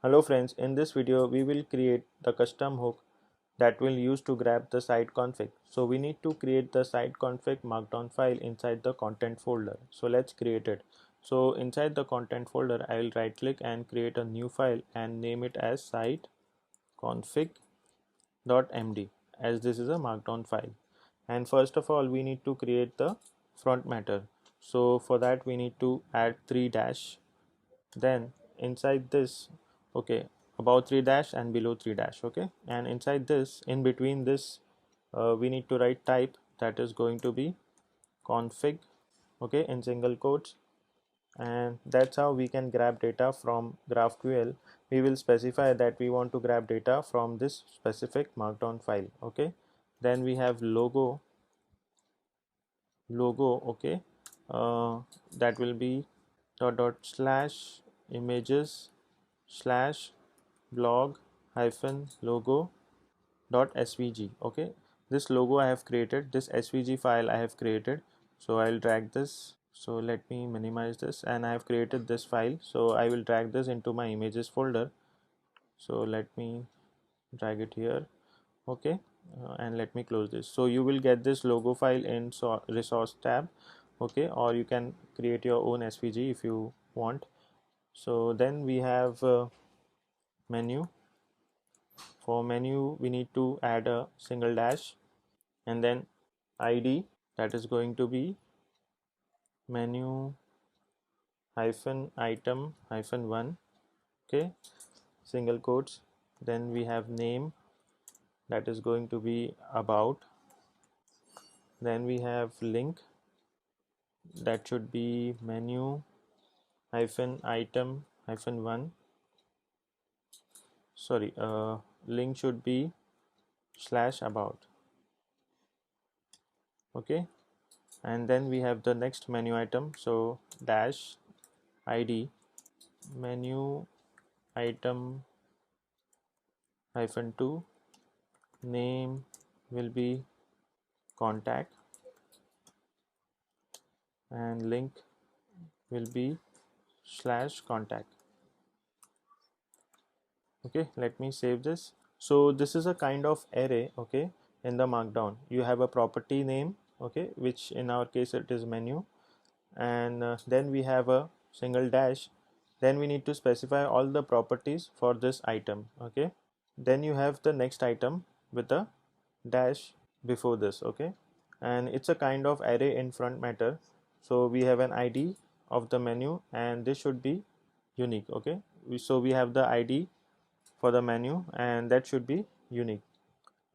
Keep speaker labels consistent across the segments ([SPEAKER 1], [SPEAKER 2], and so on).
[SPEAKER 1] Hello friends, in this video we will create the custom hook that will use to grab the site config. So we need to create the site config markdown file inside the content folder. So let's create it. So inside the content folder I will right click and create a new file and name it as site config.md as this is a markdown file. And first of all we need to create the front matter. So for that we need to add 3 dash, then inside this, okay, above 3 dash and below 3 dash, okay, and inside this, in between this, we need to write type that is going to be config, okay, in single quotes. And that's how we can grab data from GraphQL. We will specify that we want to grab data from this specific markdown file, okay. Then we have logo, okay, that will be dot slash images slash blog hyphen logo dot svg. Okay, this logo I have created, this svg file I have created, so I'll drag this. So let me minimize this, and I have created this file, so I will drag this into my images folder. So let me drag it here, okay, and let me close this. So you will get this logo file in resource tab, okay, or you can create your own svg if you want. So then we have menu. For menu we need to add a single dash and then id, that is going to be menu hyphen item hyphen 1, okay, single quotes. Then we have name, that is going to be about. Then we have link, that should be menu hyphen item hyphen 1, sorry, link should be slash about, okay. And then we have the next menu item, so dash id menu item hyphen 2, name will be contact, and link will be slash contact. Okay, let me save this. So this is a kind of array, okay. In the markdown you have a property name, okay, which in our case it is menu, and then we have a single dash. Then we need to specify all the properties for this item, okay. Then you have the next item with a dash before this, okay, and it's a kind of array in front matter. So we have an id of the menu and this should be unique, okay. So we have the id for the menu and that should be unique.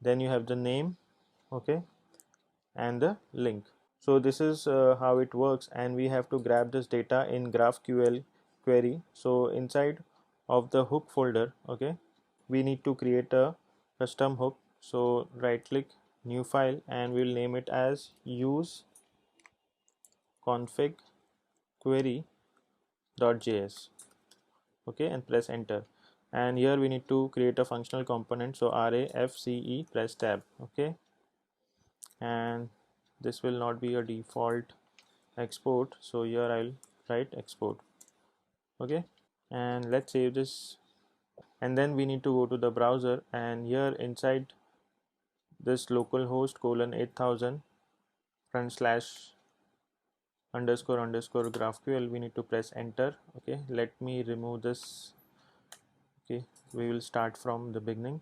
[SPEAKER 1] Then you have the name, okay, and the link. So this is how it works, and we have to grab this data in GraphQL query. So inside of the hook folder, okay, we need to create a custom hook. So right click new file and we'll name it as use config query.js, okay, and press enter. And here we need to create a functional component, so RAFCE, press tab, okay. And this will not be a default export, so here I'll write export, okay. And let's save this. And then we need to go to the browser, and here inside this localhost colon 8000 front slash underscore underscore GraphQL, we need to press enter, okay. Let me remove this, okay, we will start from the beginning.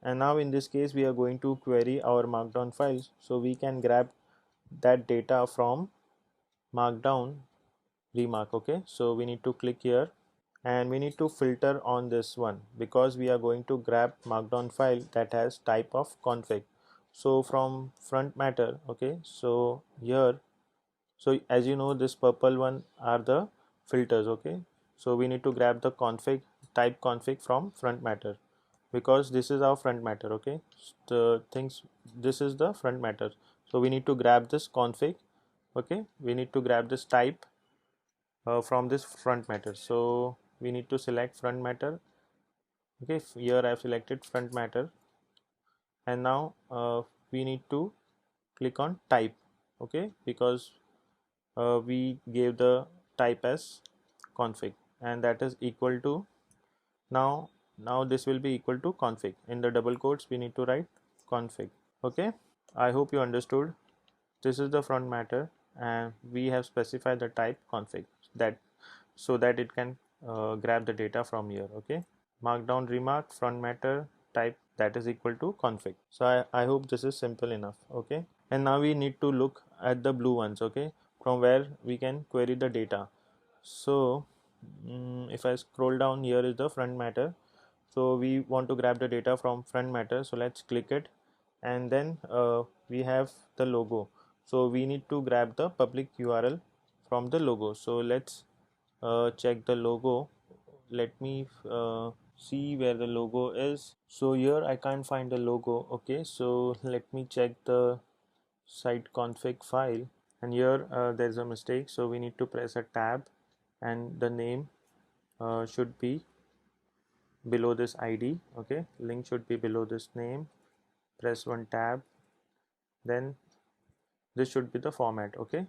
[SPEAKER 1] And now in this case we are going to query our markdown files, so we can grab that data from markdown remark, okay. So we need to click here and we need to filter on this one because we are going to grab markdown file that has type of config. So from front matter, okay, so here, so as you know, this purple one are the filters, okay. So we need to grab the config type config from front matter because this is our front matter, okay. The things, this is the front matter, so we need to grab this config, okay. We need to grab this type from this front matter, so we need to select front matter, okay. Here I have selected front matter, and now we need to click on type, okay, because we gave the type as config and that is equal to Now this will be equal to config. In the double quotes we need to write config. Okay, I hope you understood. This is the front matter, and we have specified the type config, that so that it can grab the data from here. Okay, markdown remark front matter type, that is equal to config. So I hope this is simple enough. Okay, and now we need to look at the blue ones. Okay, from where we can query the data. So if I scroll down, here is the front matter. So we want to grab the data from front matter, so let's click it, and then we have the logo. So we need to grab the public URL from the logo. So let's check the logo. Let me see where the logo is. So here I can't find the logo. Okay, so let me check the site config file, and here there's a mistake, so we need to press a tab, and the name should be below this ID. Okay, link should be below this name. Press one tab, then this should be the format. Okay,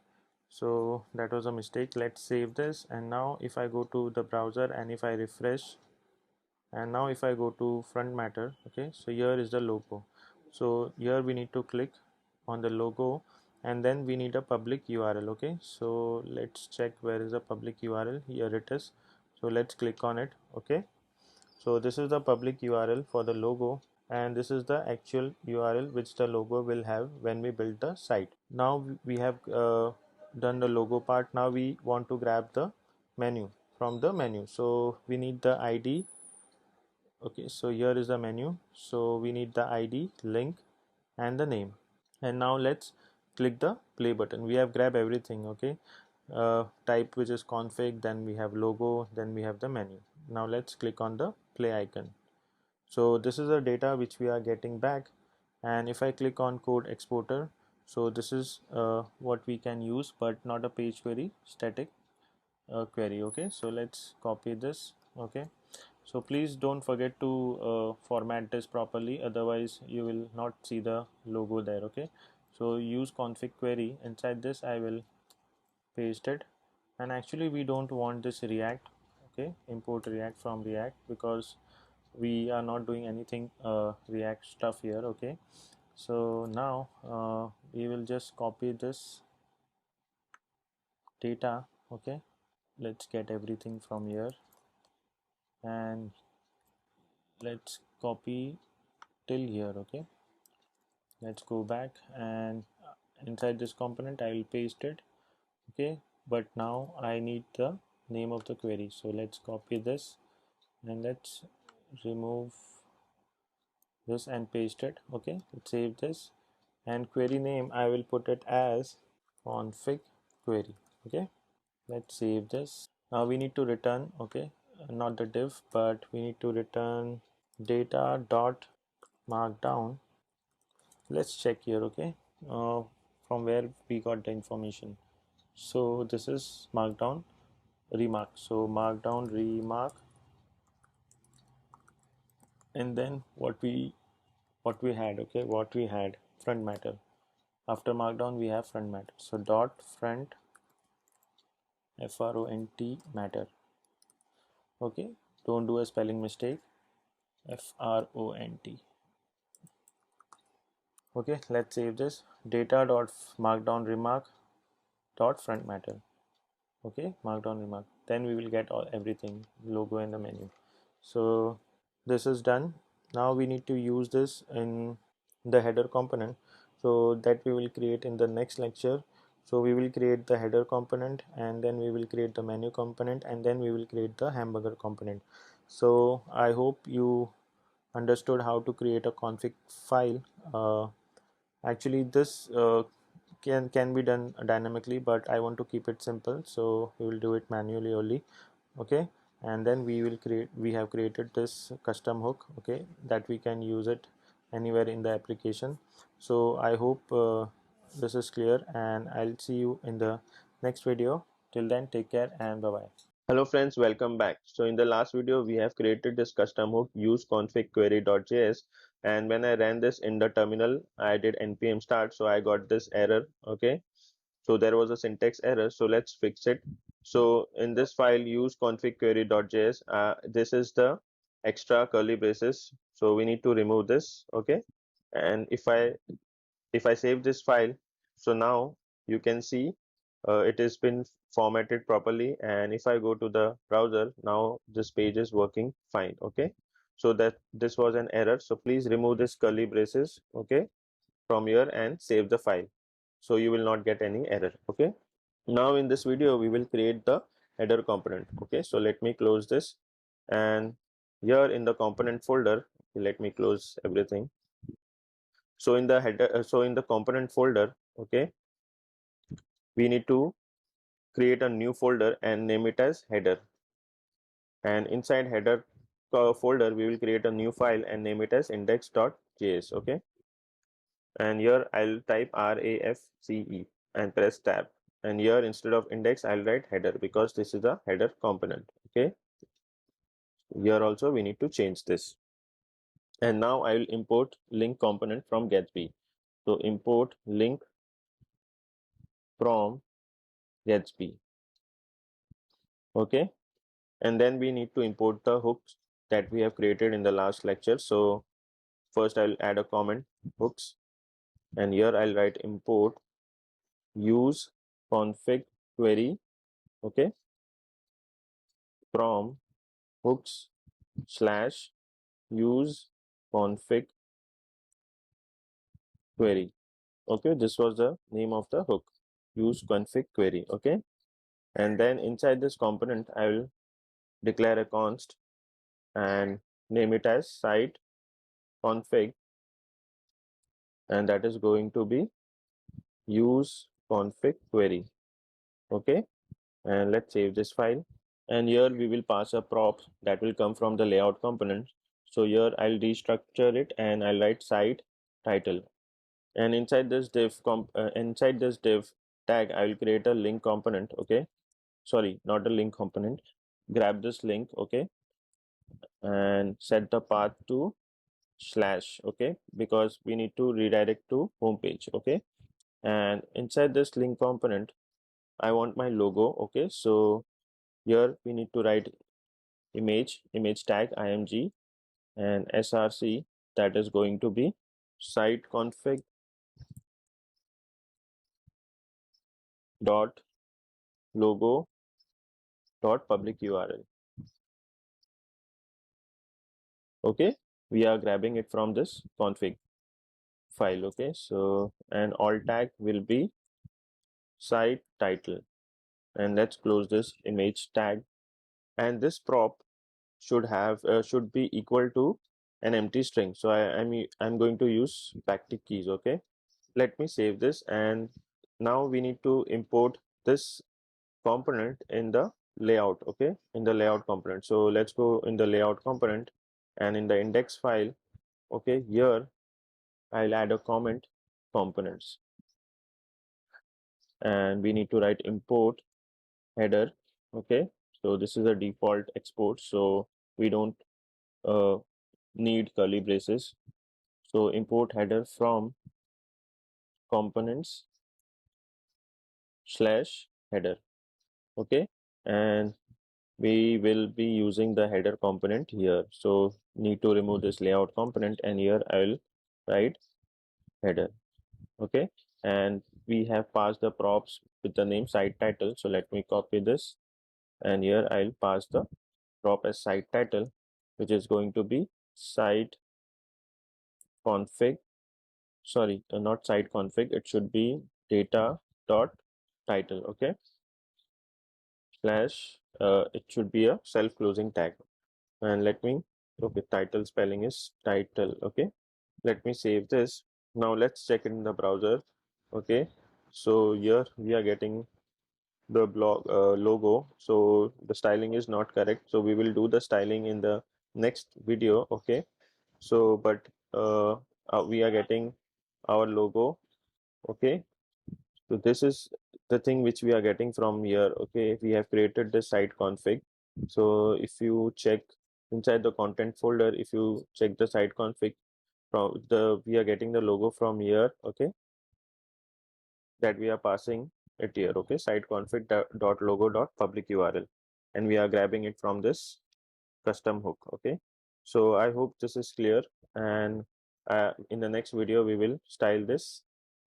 [SPEAKER 1] so that was a mistake. Let's save this, and now if I go to the browser and if I refresh, and now if I go to front matter, okay, so here is the logo. So here we need to click on the logo, and then we need a public URL. Okay, so let's check where is the public URL. Here it is. So let's click on it. Okay, so this is the public URL for the logo, and this is the actual URL which the logo will have when we build the site. Now we have done the logo part. Now we want to grab the menu from the menu. So we need the ID. Okay, so here is the menu. So we need the ID, link, and the name. And now let's click the play button. We have grabbed everything. Okay, type which is config, then we have logo, then we have the menu. Now let's click on the play icon. So this is the data which we are getting back, and if I click on code exporter, so this is what we can use, but not a page query, static query. Okay, so let's copy this. Okay, so please don't forget to format this properly, otherwise you will not see the logo there. Okay, so use config query. Inside this I will paste it, and actually we don't want this React. Okay, import React from React, because we are not doing anything React stuff here. Okay, so now we will just copy this data. Okay, let's get everything from here, and let's copy till here. Okay, let's go back, and inside this component I will paste it. Okay, but now I need the name of the query, so let's copy this, and let's remove this and paste it. Okay, let's save this, and query name I will put it as config query. Okay, let's save this. Now we need to return, okay, not the div, but we need to return data dot markdown. Let's check here. Okay, from where we got the information. So this is markdown remark. So markdown remark, and then what we had front matter. After markdown we have front matter. So dot front front matter. Okay, don't do a spelling mistake. front. Okay, let's save this. Data dot markdown remark dot front matter. Okay, markdown remark, then we will get everything, logo and the menu. So this is done. Now we need to use this in the header component, so that we will create in the next lecture. So we will create the header component, and then we will create the menu component, and then we will create the hamburger component. So I hope you understood how to create a config file. Actually this can be done dynamically, but I want to keep it simple, so we will do it manually only. Okay, and then we have created this custom hook, okay, that we can use it anywhere in the application. So I hope this is clear, and I'll see you in the next video. Till then, take care and bye bye. Hello friends, welcome back. So in the last video we have created this custom hook use config query.js, and when I ran this in the terminal I did npm start, so I got this error. Okay, so there was a syntax error, so let's fix it. So in this file use config query.js, this is the extra curly braces, so we need to remove this. Okay, and if I save this file, so now you can see it has been formatted properly, and if I go to the browser, now this page is working fine. Okay, so that this was an error, so please remove this curly braces, okay, from here and save the file, so you will not get any error. Okay, now in this video we will create the header component. Okay, so let me close this, and here in the component folder, let me close everything. So in the header, so in the component folder, okay, we need to create a new folder and name it as header, and inside header folder we will create a new file and name it as index.js. Okay, and here I'll type RAFCE and press tab, and here instead of index I'll write header because this is the header component. Okay, here also we need to change this, and now I will import link component from Gatsby. So import link from Gatsby. Okay, and then we need to import the hooks that we have created in the last lecture. So first I'll add a comment hooks, and here I'll write import use config query, okay, from hooks slash use config query. Okay, this was the name of the hook, use config query. Okay, and then inside this component I will declare a const and name it as site config, and that is going to be use config query. Okay, and let's save this file, and here we will pass a prop that will come from the layout component. So here I'll restructure it and I'll write site title, and inside this div tag I will create a link component. Okay, sorry, not a link component, grab this link. Okay, and set the path to slash. Okay, because we need to redirect to home page. Okay, and inside this link component I want my logo. Okay, so here we need to write image tag img and src, that is going to be site config dot logo dot public url. Okay, we are grabbing it from this config file. Okay, so and alt tag will be site title, and let's close this image tag, and this prop should be equal to an empty string. So I'm going to use backtick keys. Okay, let me save this, and now we need to import this component in the layout. Okay, in the layout component, so let's go in the layout component, and in the index file, okay, here I'll add a comment components, and we need to write import header. Okay, so this is a default export, so we don't uh, need curly braces. So import header from components slash header. Okay, and we will be using the header component here, so need to remove this layout component, and here I will write header. Okay, and we have passed the props with the name site title, so let me copy this, and here I'll pass the prop as site title, which is going to be site config, sorry, not site config, it should be data dot title. Okay, slash it should be a self-closing tag, and let me, okay, title spelling is title. Okay, let me save this. Now let's check in the browser. Okay, so here we are getting the blog logo, so the styling is not correct, so we will do the styling in the next video. Okay, so but we are getting our logo. Okay, so this is the thing which we are getting from here. Okay, we have created the site config. So if you check inside the content folder, if you check the site config, from the we are getting the logo from here. Okay, that we are passing it here. Okay, site config dot logo dot public url, and we are grabbing it from this custom hook. Okay, So I hope this is clear, and in the next video we will style this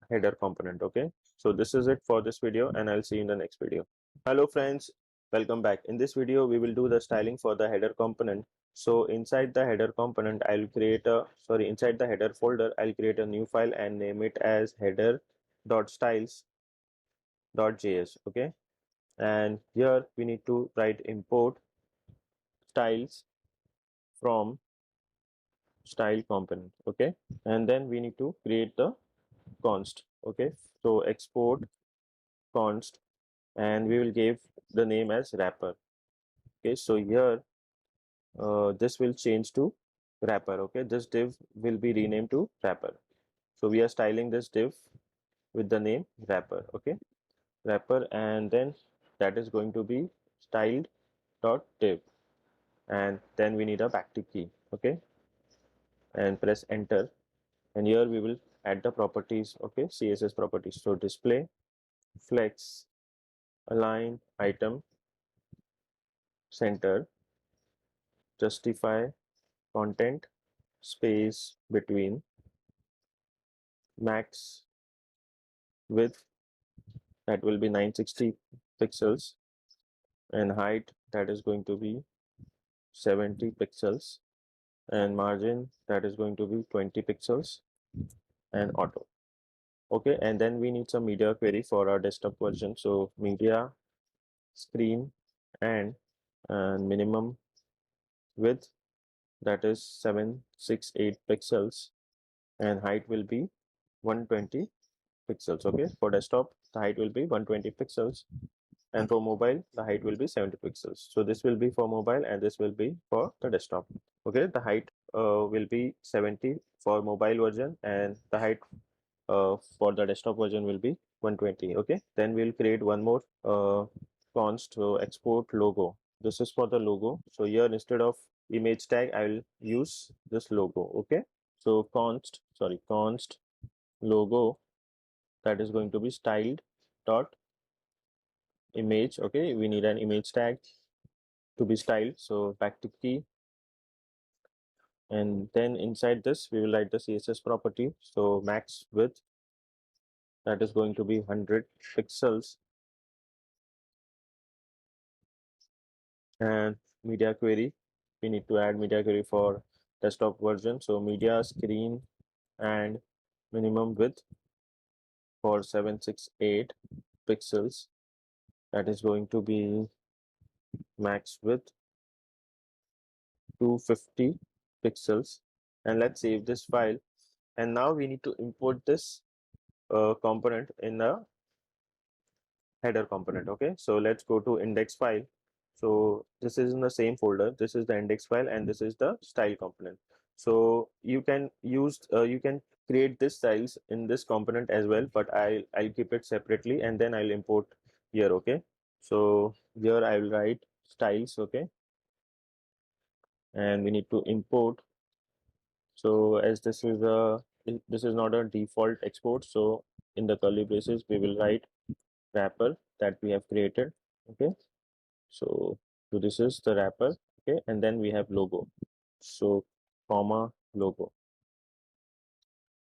[SPEAKER 1] header component. Okay, so this is it for this video, and I'll see you in the next video. Hello friends, welcome back. In this video we will do the styling for the header component. So inside the header component, inside the header folder, I'll create a new file and name it as header.styles.js. Okay, and here we need to write import styles from style component. Okay, and then we need to create the const. Okay, so export const, and we will give the name as wrapper. Okay, so here this will change to wrapper. Okay, this div will be renamed to wrapper. So we are styling this div with the name wrapper. Okay, wrapper, and then that is going to be styled dot div, and then we need a backtick key. Okay, and press enter, and here we will add the properties. Okay, CSS properties. So display, flex, align, item, center, justify, content, space between, max width, that will be 960 pixels, and height, that is going to be 70 pixels, and margin, that is going to be 20 pixels, and auto. Okay, and then we need some media query for our desktop version. So media screen and minimum width, that is 768 pixels, and height will be 120 pixels. Okay, for desktop the height will be 120 pixels, and for mobile the height will be 70 pixels. So this will be for mobile and this will be for the desktop. Okay, the height will be 70 for mobile version, and the height for the desktop version will be 120. Okay, then we'll create one more const, so export logo. This is for the logo. So here instead of image tag I will use this logo. Okay, so const logo, that is going to be styled dot image. Okay, we need an image tag to be styled, so backtick key, and then inside this we will write the CSS property. So max width, that is going to be 100 pixels, and media query, we need to add media query for desktop version. So media screen and minimum width for 768 pixels, that is going to be max width 250 pixels, and let's save this file. And now we need to import this component in the header component. Okay, so let's go to index file. So this is in the same folder, this is the index file, and this is the style component. So you can use you can create this styles in this component as well, but I'll keep it separately, and then I'll import here. Okay, so here I will write styles. Okay, and we need to import. So as this is not a default export, so in the curly braces we will write wrapper that we have created. Okay, so this is the wrapper. Okay, and then we have logo, so comma logo,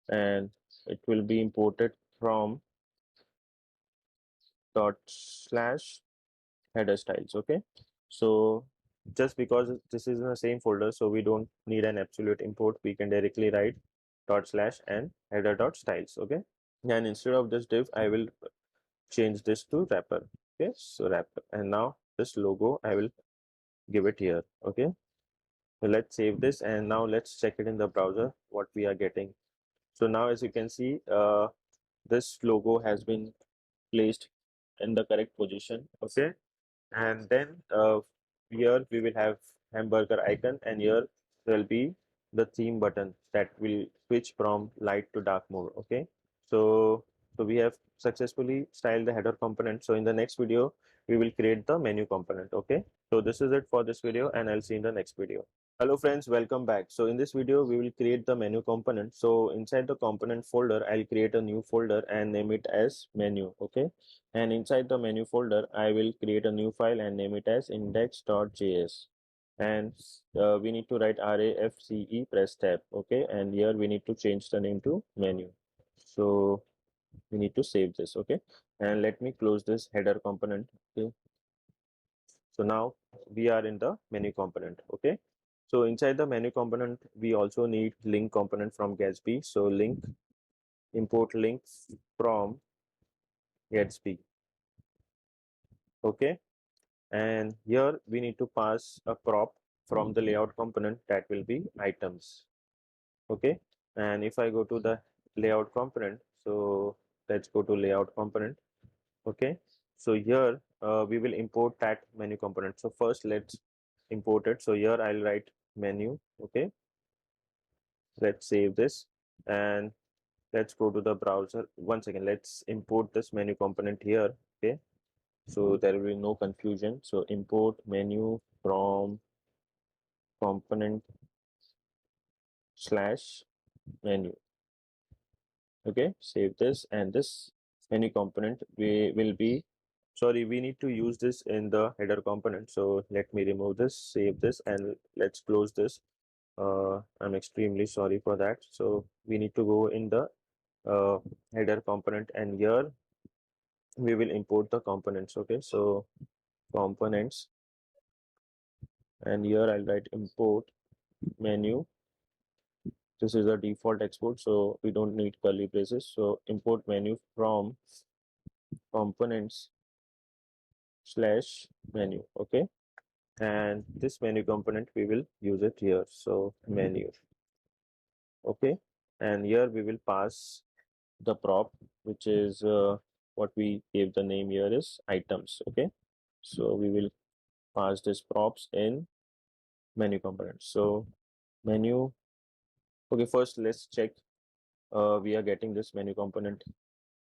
[SPEAKER 1] and it will be imported from dot slash header styles. Okay, so just because this is in the same folder, so we don't need an absolute import, we can directly write dot slash and header dot styles. Okay, and instead of this div I will change this to wrapper. Okay, so wrapper, and now this logo I will give it here. Okay, so let's save this, and now let's check it in the browser what we are getting. So now as you can see, this logo has been placed in the correct position. Okay, and then here we will have hamburger icon, and here there will be the theme button that will switch from light to dark mode. Okay, so we have successfully styled the header component. So in the next video we will create the menu component. Okay, so this is it for this video, and I'll see you in the next video. Hello friends, welcome back. So in this video we will create the menu component. So inside the component folder I'll create a new folder and name it as menu. Okay, and inside the menu folder I will create a new file and name it as index.js. and we need to write RAFCE press tab. Okay, and here we need to change the name to menu. So we need to save this. Okay, and let me close this header component. Okay, so now we are in the menu component. Okay, so inside the menu component we also need link component from Gatsby. So link, import links from Gatsby. Okay, and here we need to pass a prop from the layout component, that will be items. Okay, and if I go to the layout component, so let's go to layout component. Okay, so here we will import that menu component. So first let's import it. So here I'll write menu. Okay, let's save this, and let's go to the browser. Once again, let's import this menu component here. Okay, so there will be no confusion. So import menu from component slash menu. Okay, save this, and this menu component we will be, sorry, we need to use this in the header component. So let me remove this, save this, and let's close this. I'm extremely sorry for that. So we need to go in the uh, header component, and here we will import the components. Okay, so components, and here I'll write import menu. This is a default export, so we don't need curly braces. So import menu from components slash menu. Okay, and this menu component we will use it here. So menu. Okay, and here we will pass the prop, which is what we gave the name here is items. Okay, so we will pass this props in menu component. So menu. Okay, first let's check we are getting this menu component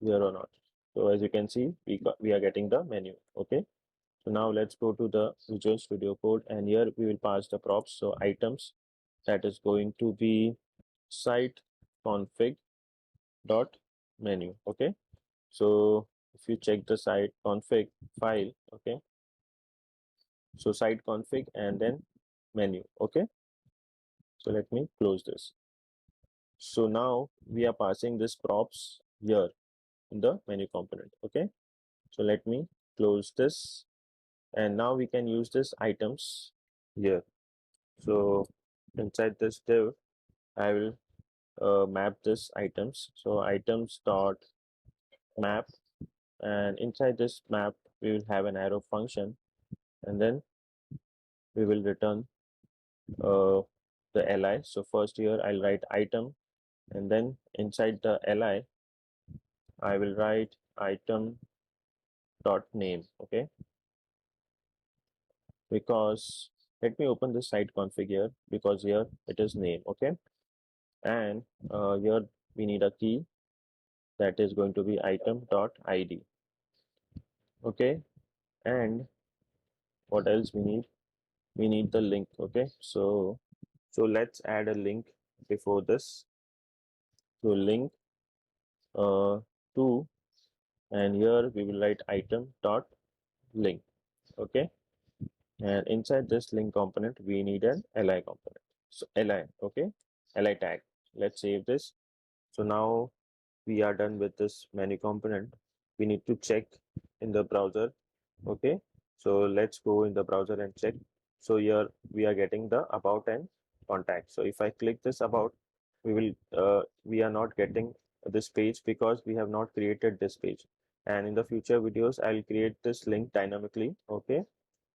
[SPEAKER 1] here or not. So as you can see, we are getting the menu. Okay, so now let's go to the Visual Studio Code, and here we will pass the props. So items, that is going to be site config dot menu. Okay, so if you check the site config file, okay, so site config and then menu. Okay, so let me close this. So now we are passing this props here in the menu component. Okay, so let me close this, and now we can use this items here. So inside this div I will map this items. So items dot map, and inside this map we will have an arrow function, and then we will return uh, the li. So first here I'll write item, and then inside the li I will write item dot name. Okay, because let me open the site config here, because here it is name. Okay, and here we need a key, that is going to be item dot id. Okay, and what else we need? We need the link. Okay, so let's add a link before this. So link uh, to, and here we will write item dot link. Okay, and inside this link component we need an li component. So li, okay, li tag. Let's save this. So now we are done with this menu component. We need to check in the browser. Okay, so let's go in the browser and check. So here we are getting the about and contact. So if I click this about, we are not getting this page because we have not created this page, and in the future videos I'll create this link dynamically. Okay,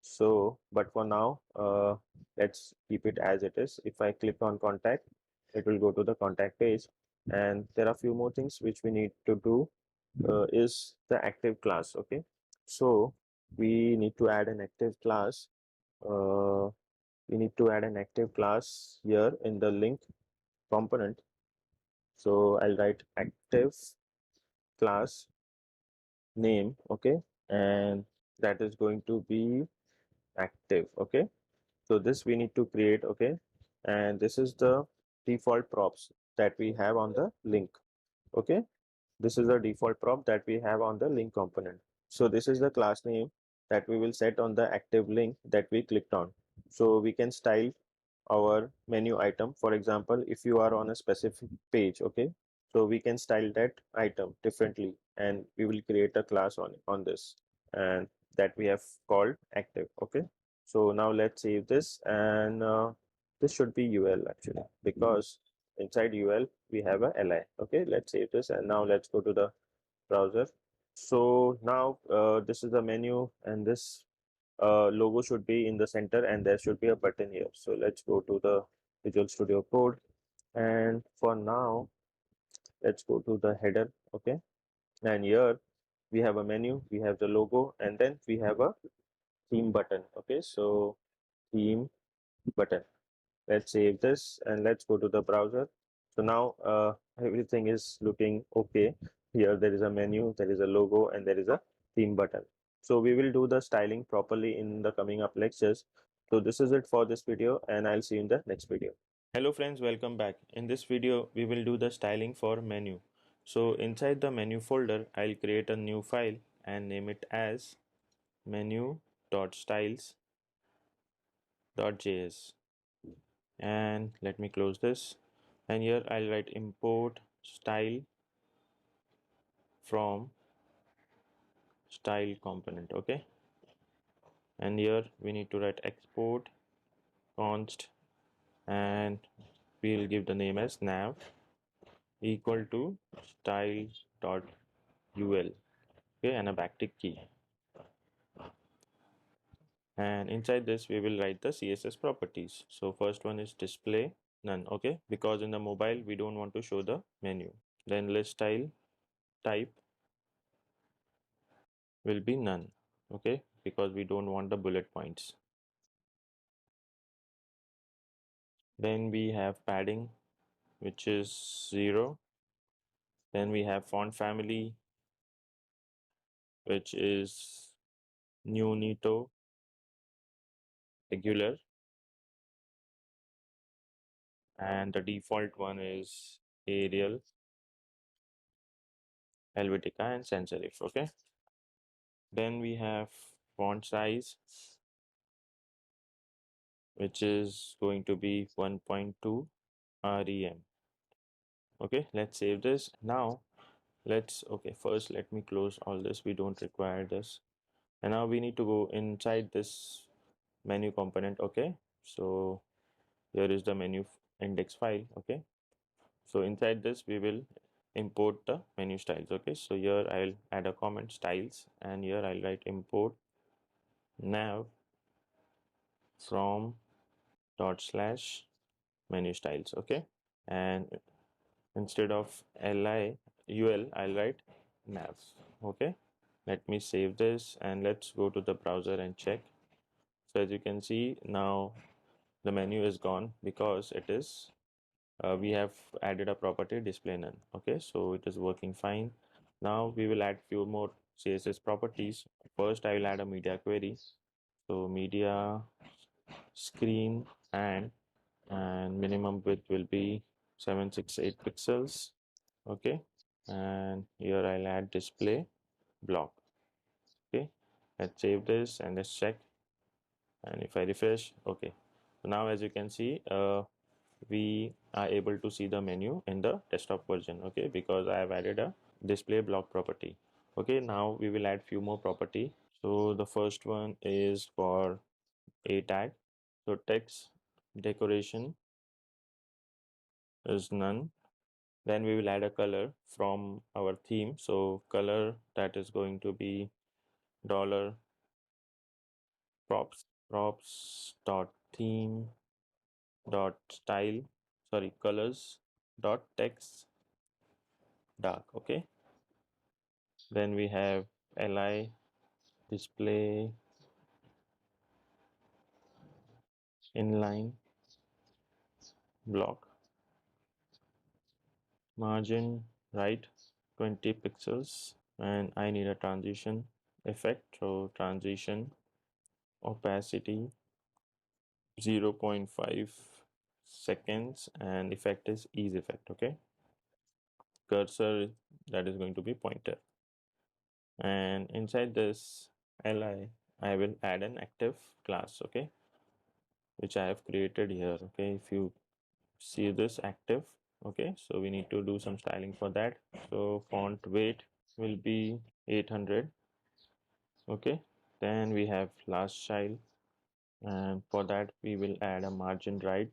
[SPEAKER 1] so but for now let's keep it as it is. If I click on contact, it will go to the contact page, and there are few more things which we need to do is the active class. Okay, so we need to add an active class. uh, we need to add an active class here in the link component. So I'll write active class name. Okay, and that is going to be active. Okay, so this we need to create. Okay, and this is the default props that we have on the link. Okay, this is the default prop that we have on the link component. So this is the class name that we will set on the active link that we clicked on. So we can style our menu item. For example, if you are on a specific page, okay, so we can style that item differently, and we will create a class on this, and that we have called active. Okay, so now let's save this, and this should be ul actually, because inside ul we have a li. Okay, let's save this, and now let's go to the browser. So now this is the menu, and this logo should be in the center, and there should be a button here. So let's go to the Visual Studio Code, and for now let's go to the header. Okay, and here we have a menu, we have the logo, and then we have a theme button. Okay, so theme button. Let's save this, and let's go to the browser. So now everything is looking okay. Here there is a menu, there is a logo, and there is a theme button. So we will do the styling properly in the coming up lectures. So this is it for this video, and I'll see you in the next video. Hello friends, welcome back. In this video we will do the styling for menu. So inside the menu folder I'll create a new file and name it as menu.styles.js, and let me close this, and here I'll write import style from style component. Okay, and here we need to write export const, and we'll give the name as nav equal to style dot ul. Okay, and a backtick key, and inside this we will write the css properties. So first one is display none. Okay, because in the mobile we don't want to show the menu. Then list style type will be none. Okay, because we don't want the bullet points. Then we have padding, which is 0. Then we have font family, which is neonito regular, and the default one is Arial, Helvetica, and sans serif. Okay, then we have font size, which is going to be 1.2 rem. Okay, let's save this. Now okay, first let me close all this, we don't require this. And now we need to go inside this menu component. Okay, so here is the menu index file. Okay, so inside this we will import the menu styles. Okay, so here I'll add a comment styles, and here I'll write import nav from dot slash menu styles. Okay, and instead of ul I'll write nav. Okay, let me save this, and let's go to the browser and check. So as you can see, now the menu is gone because it is we have added a property display none. Okay, so it is working fine. Now we will add few more css properties. First I will add a media query. So media screen and minimum width will be 768 pixels. Okay, and here I'll add display block. Okay, let's save this and let's check, and if I refresh, okay, so now as you can see we are able to see the menu in the desktop version. Okay, because I have added a display block property. Okay, now we will add few more property. So the first one is for a tag. So text decoration is none. Then we will add a color from our theme. So color, that is going to be dollar props dot theme dot style, sorry, colors dot text dark. Okay, then we have li display inline block, margin right 20 pixels, and I need a transition effect. So transition opacity 0.5 seconds, and effect is ease effect. Okay, cursor, that is going to be pointer, and inside this li I will add an active class. Okay, which I have created here. Okay, if you see this active, okay, so we need to do some styling for that. So font weight will be 800. Okay, then we have last child, and for that we will add a margin right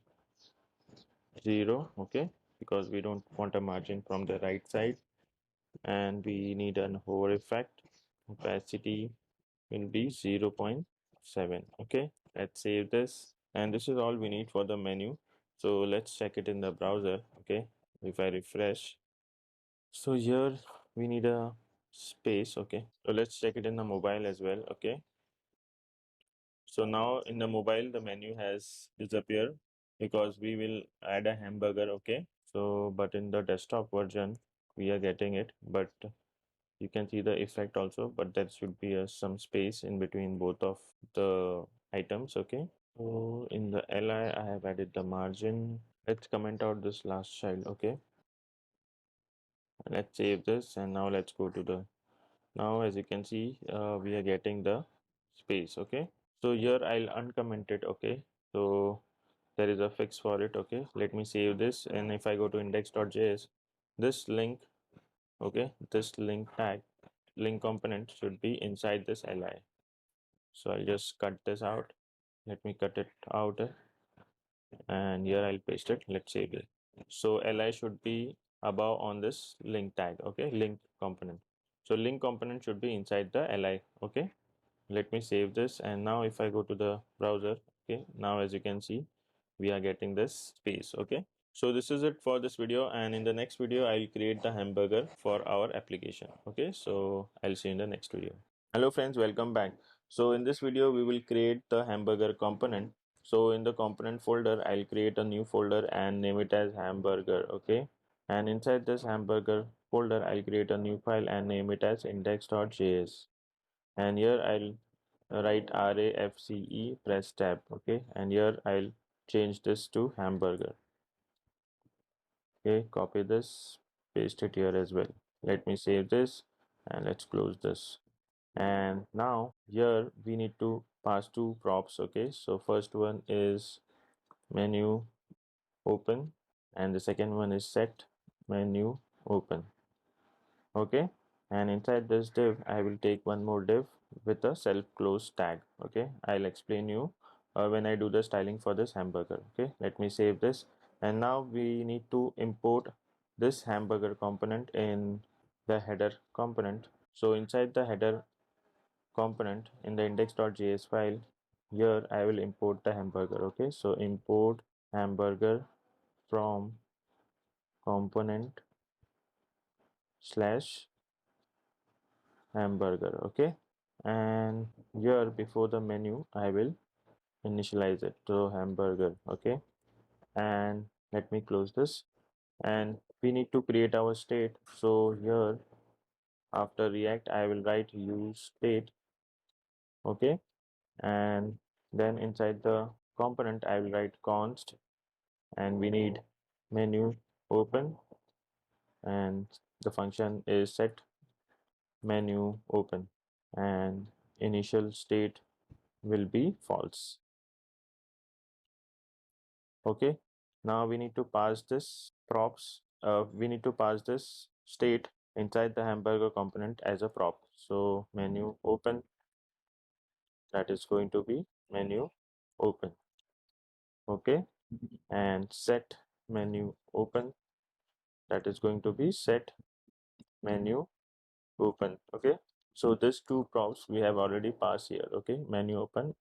[SPEAKER 1] 0. Okay, because we don't want a margin from the right side, and we need an hover effect. Opacity will be 0.7. Okay, let's save this, and this is all we need for the menu. So let's check it in the browser. Okay, if I refresh, so here we need a space. Okay, so let's check it in the mobile as well. Okay, so now in the mobile the menu has disappeared because we will add a hamburger. Okay, so but in the desktop version we are getting it, but you can see the effect also, but there should be some space in between both of the items. Okay, so in the li I have added the margin. Let's comment out this last child. Okay, let's save this, and now let's go to the, now as you can see we are getting the space. Okay, so here I'll uncomment it. Okay, so there is a fix for it. Okay, let me save this, and if I go to index.js, this link, okay, this link tag, link component should be inside this li. So I'll just cut this out. Let me cut it out, and here I'll paste it. Let's save it. So li should be above on this link tag. Okay, link component. So link component should be inside the li. Okay, let me save this, and now if I go to the browser, okay, now as you can see we are getting this space. Okay, so this is it for this video, and in the next video I'll create the hamburger for our application. Okay, so I'll see you in the next video. Hello friends, welcome back. So in this video we will create the hamburger component. So in the component folder I'll create a new folder and name it as hamburger. Okay, and inside this hamburger folder I'll create a new file and name it as index.js, and here I'll write RAFCE, press tab. Okay, and here I'll change this to hamburger. Okay, copy this, paste it here as well. Let me save this, and let's close this. And now here we need to pass two props. Okay, so first one is menu open, and the second one is set menu open. Okay, and inside this div I will take one more div with a self close tag. Okay, I'll explain you when I do the styling for this hamburger. Okay, let me save this, and now we need to import this hamburger component in the header component. So inside the header component in the index.js file, here I will import the hamburger. Okay, so import hamburger from component slash hamburger. Okay, and here before the menu I will initialize it to hamburger. Okay, and let me close this, and we need to create our state. So here after react I will write use state. Okay, and then inside the component I will write const, and we need menu open, and the function is set menu open, and initial state will be false. Okay, now we need to pass this props, we need to pass this state inside the hamburger component as a prop. So menu open, that is going to be menu open. Okay, and set menu open, that is going to be set menu open. Okay, so these two props we have already passed here. Okay, menu open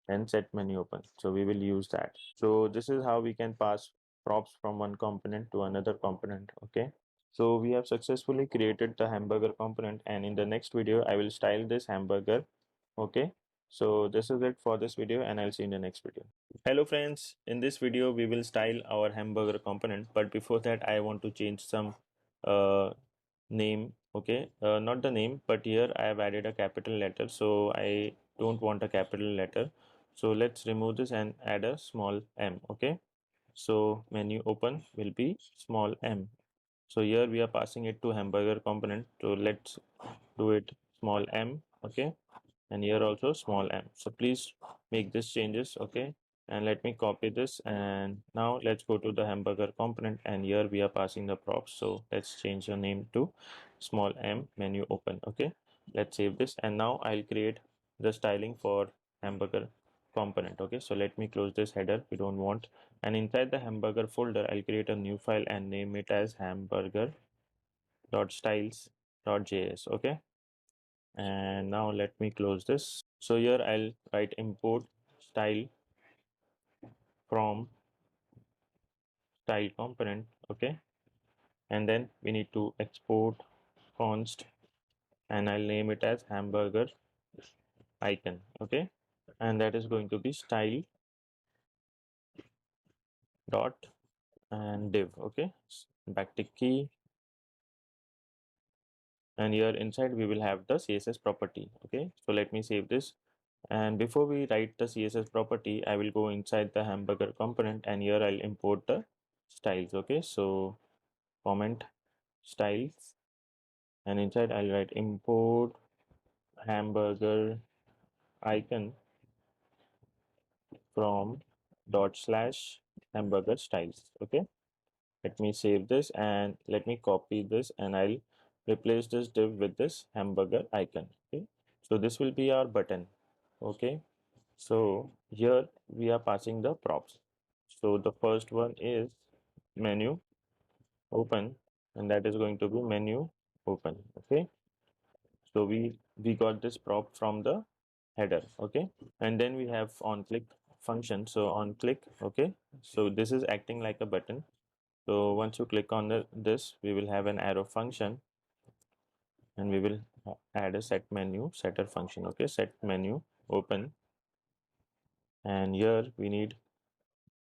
[SPEAKER 1] and set menu open, so we will use that. So this is how we can pass props from one component to another component. Okay, so we have successfully created the hamburger component, and in the next video I will style this hamburger. Okay, so this is it for this video, and I'll see you in the next video. Hello friends, in this video we will style our hamburger component, but before that I want to change some uh, name. Okay, not the name, but here I have added a capital letter, so I don't want a capital letter. So let's remove this and add a small m. Okay, so menu open will be small m. So here we are passing it to hamburger component, so let's do it small m. Okay, and here also small m. So please make these changes. Okay, and let me copy this. And now let's go to the hamburger component, and here we are passing the props. So let's change the name to small m menu open. Okay, let's save this, and now I'll create the styling for hamburger component. Okay, so let me close this header, we don't want. And inside the hamburger folder, I'll create a new file and name it as hamburger.styles.js. Okay, and now let me close this. So here I'll write import style from style component. Okay, and then we need to export const, and I'll name it as hamburger icon. Okay, and that is going to be style dot and div. Okay, backtick key, and here inside we will have the CSS property. Okay, so let me save this. And before we write the CSS property, I will go inside the hamburger component, and here I'll import the styles. Okay, so comment styles, and inside I'll write import hamburger icon from dot slash hamburger styles. Okay, let me save this and let me copy this, and I'll replace this div with this hamburger icon. Okay, so this will be our button. Okay, so here we are passing the props. So the first one is menu open, and that is going to be menu open. Okay, so we got this prop from the header. Okay, and then we have on click function. So on click, okay, so this is acting like a button. So once you click on this, we will have an arrow function, and we will add a set menu setter function. Okay, set menu open, and here we need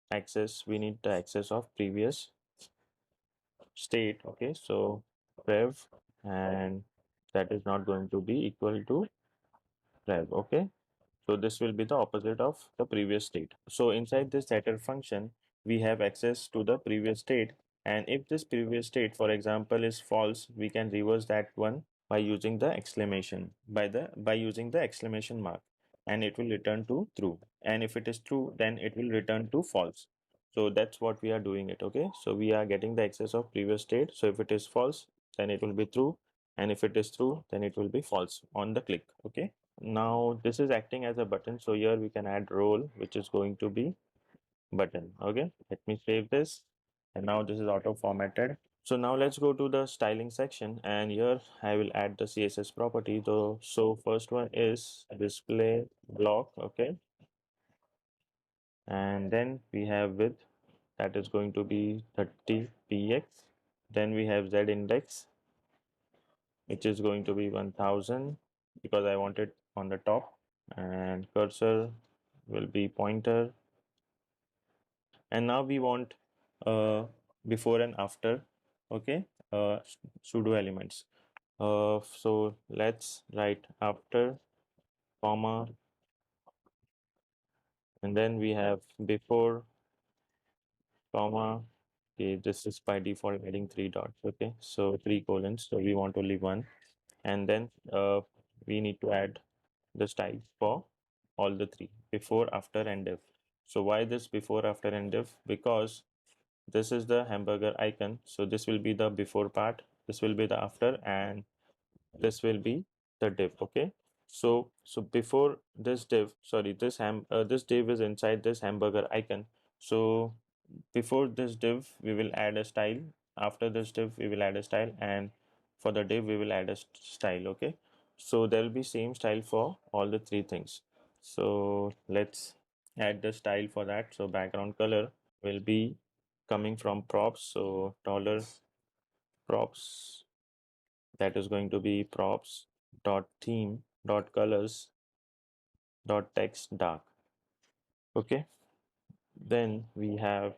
[SPEAKER 1] the access of previous state. Okay, so rev, and that is not going to be equal to rev. Okay, so this will be the opposite of the previous state. So inside this setter function, we have access to the previous state. And if this previous state, for example, is false, we can reverse that one by using the exclamation mark, and it will return to true. And if it is true, then it will return to false. So that's what we are doing it. Okay, so we are getting the access of previous state. So if it is false, then it will be true, and if it is true, then it will be false on the click. Okay, now this is acting as a button, so here we can add role, which is going to be button. Okay, let me save this, and now this is auto formatted. So now let's go to the styling section, and here I will add the CSS property though. So first one is display block. Okay, and then we have width, that is going to be 30 px. Then we have z index, which is going to be 1000 because I want it on the top, and cursor will be pointer. And now we want before and after. Okay, pseudo elements. So let's write after comma, and then we have before comma. Okay, this is by default adding three dots. Okay, so three colons, so we want only one. And then we need to add the styles for all the three, before, after, and div. So why this before, after, and div? Because this is the hamburger icon, so this will be the before part, this will be the after, and this will be the div. Okay, so before this div, sorry, this div is inside this hamburger icon. So before this div we will add a style, after this div we will add a style, and for the div we will add a style. Okay, so there will be same style for all the three things. So let's add the style for that. So background color will be coming from props, so dollar props, that is going to be props dot theme dot colors dot text dark. Okay, then we have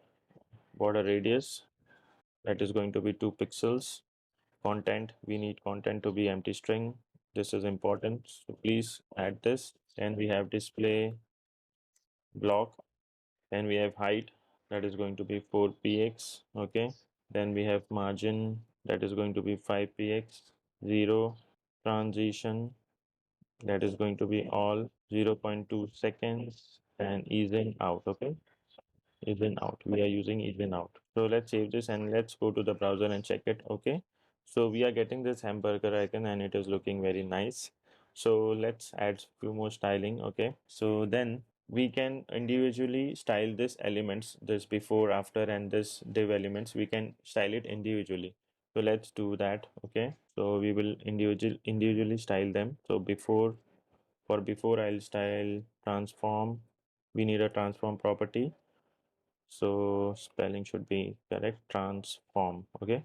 [SPEAKER 1] border radius, that is going to be 2 pixels. Content, we need content to be empty string, this is important, so please add this. Then we have display block, then we have height, that is going to be 4 px. Okay, then we have margin, that is going to be 5 px. 0 transition, that is going to be all 0.2 seconds. and is in out. Okay, is in out. We are using is in out. So let's save this and let's go to the browser and check it. Okay, so we are getting this hamburger icon and it is looking very nice. So let's add few more styling. Okay, so then we can individually style this elements, this before, after, and this div elements. We can style it individually. So let's do that. Okay, so we will individually style them. So before, for before, I'll style transform. We need a transform property, so spelling should be correct. Transform. Okay,